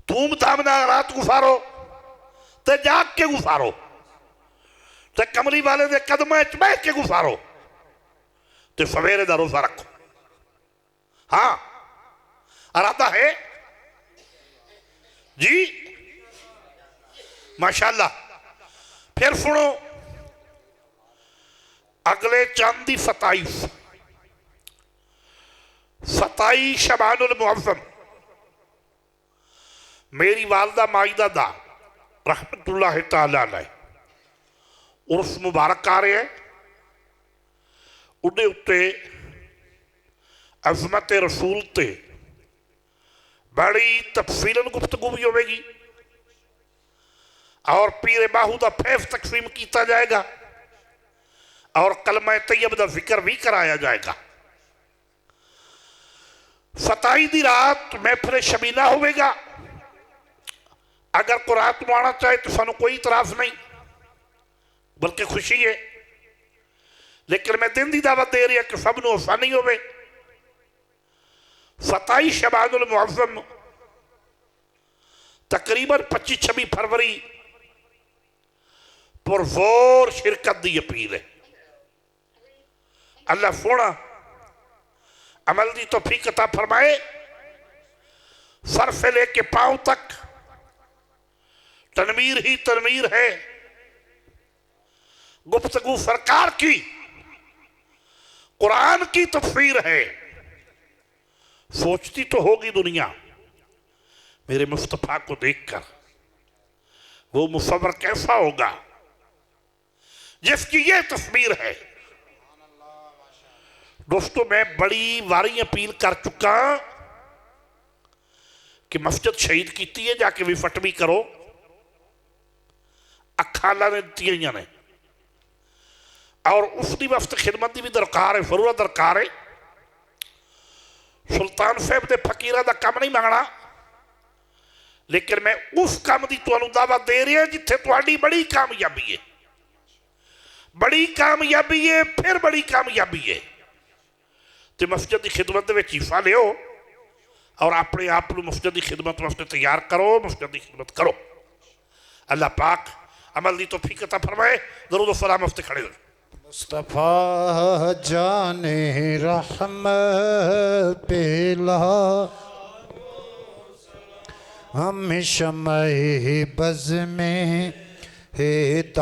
धूमधाम नाल रात गुजारो ते जाग के गुजारो ते कमली वाले दे कदमां च बह के गुजारो ते सवेरे दा रोजा रखो। हाँ, इरादा है जी, माशाअल्लाह। फिर सुनो, अगले चंद दी 27 शबानुल मुअज़्ज़म मेरी वालदा माइदा दा रहमतुल्लाह तआला अलैह उर्स मुबारक आ रहे हैं। उहदे उत्ते अज़मत रसूल ते बड़ी तफसीलन गुफ्तगू भी होगी और पीर बाहू का फैज़ तकसीम किया जाएगा और कलमा तैयब का जिक्र भी कराया जाएगा। 27 दी रात महफिल शबीना होगा। अगर कोई रात में आना चाहे तो सानू कोई इतराज नहीं, बल्कि खुशी है, लेकिन मैं दिन की दावत दे रही कि सब नूं आसानी होवे। 27 शबानुल मुअज़्ज़म तकरीबन 25-26 फरवरी पुरजोर शिरकत की अपील है। अल्लाह सोना अमल की तौफीक अता फरमाए। सर से लेके पांव तक तनवीर ही तनवीर है। गुफ्तगू सरकार की, कुरान की तफसीर है। सोचती तो होगी दुनिया मेरे मुस्तफा को देखकर वो मुसव्वर कैसा होगा जिसकी ये तस्वीर है। दोस्तों, मैं बड़ी वारी अपील कर चुका कि मस्जिद शहीद की है, जाके भी फट भी करो। अखा अल्लाह ने दित्तियां ने और उसकी वास्ते खिदमत की भी दरकार है, जरूरत दरकार है। सुल्तान साहब के फकीर का काम नहीं मंगना, लेकिन मैं उस काम की तुहानू दावत दे रहा जिथे तुहाडी बड़ी कामयाबी है, बड़ी कामयाबी है, फिर बड़ी कामयाबी है। तो मस्जिद की खिदमत में हिस्सा लियो और अपने आप को मस्जिद की खिदमत वास्ते तैयार करो, मस्जिद की खिदमत करो। अल्लाह पाक अमल की तौफीक अता फरमाए। दरूद व सलाम वास्ते खड़े हो। मुस्तफ़ा जाने रहमत पेला हम शम्ए बज़ में हिदायत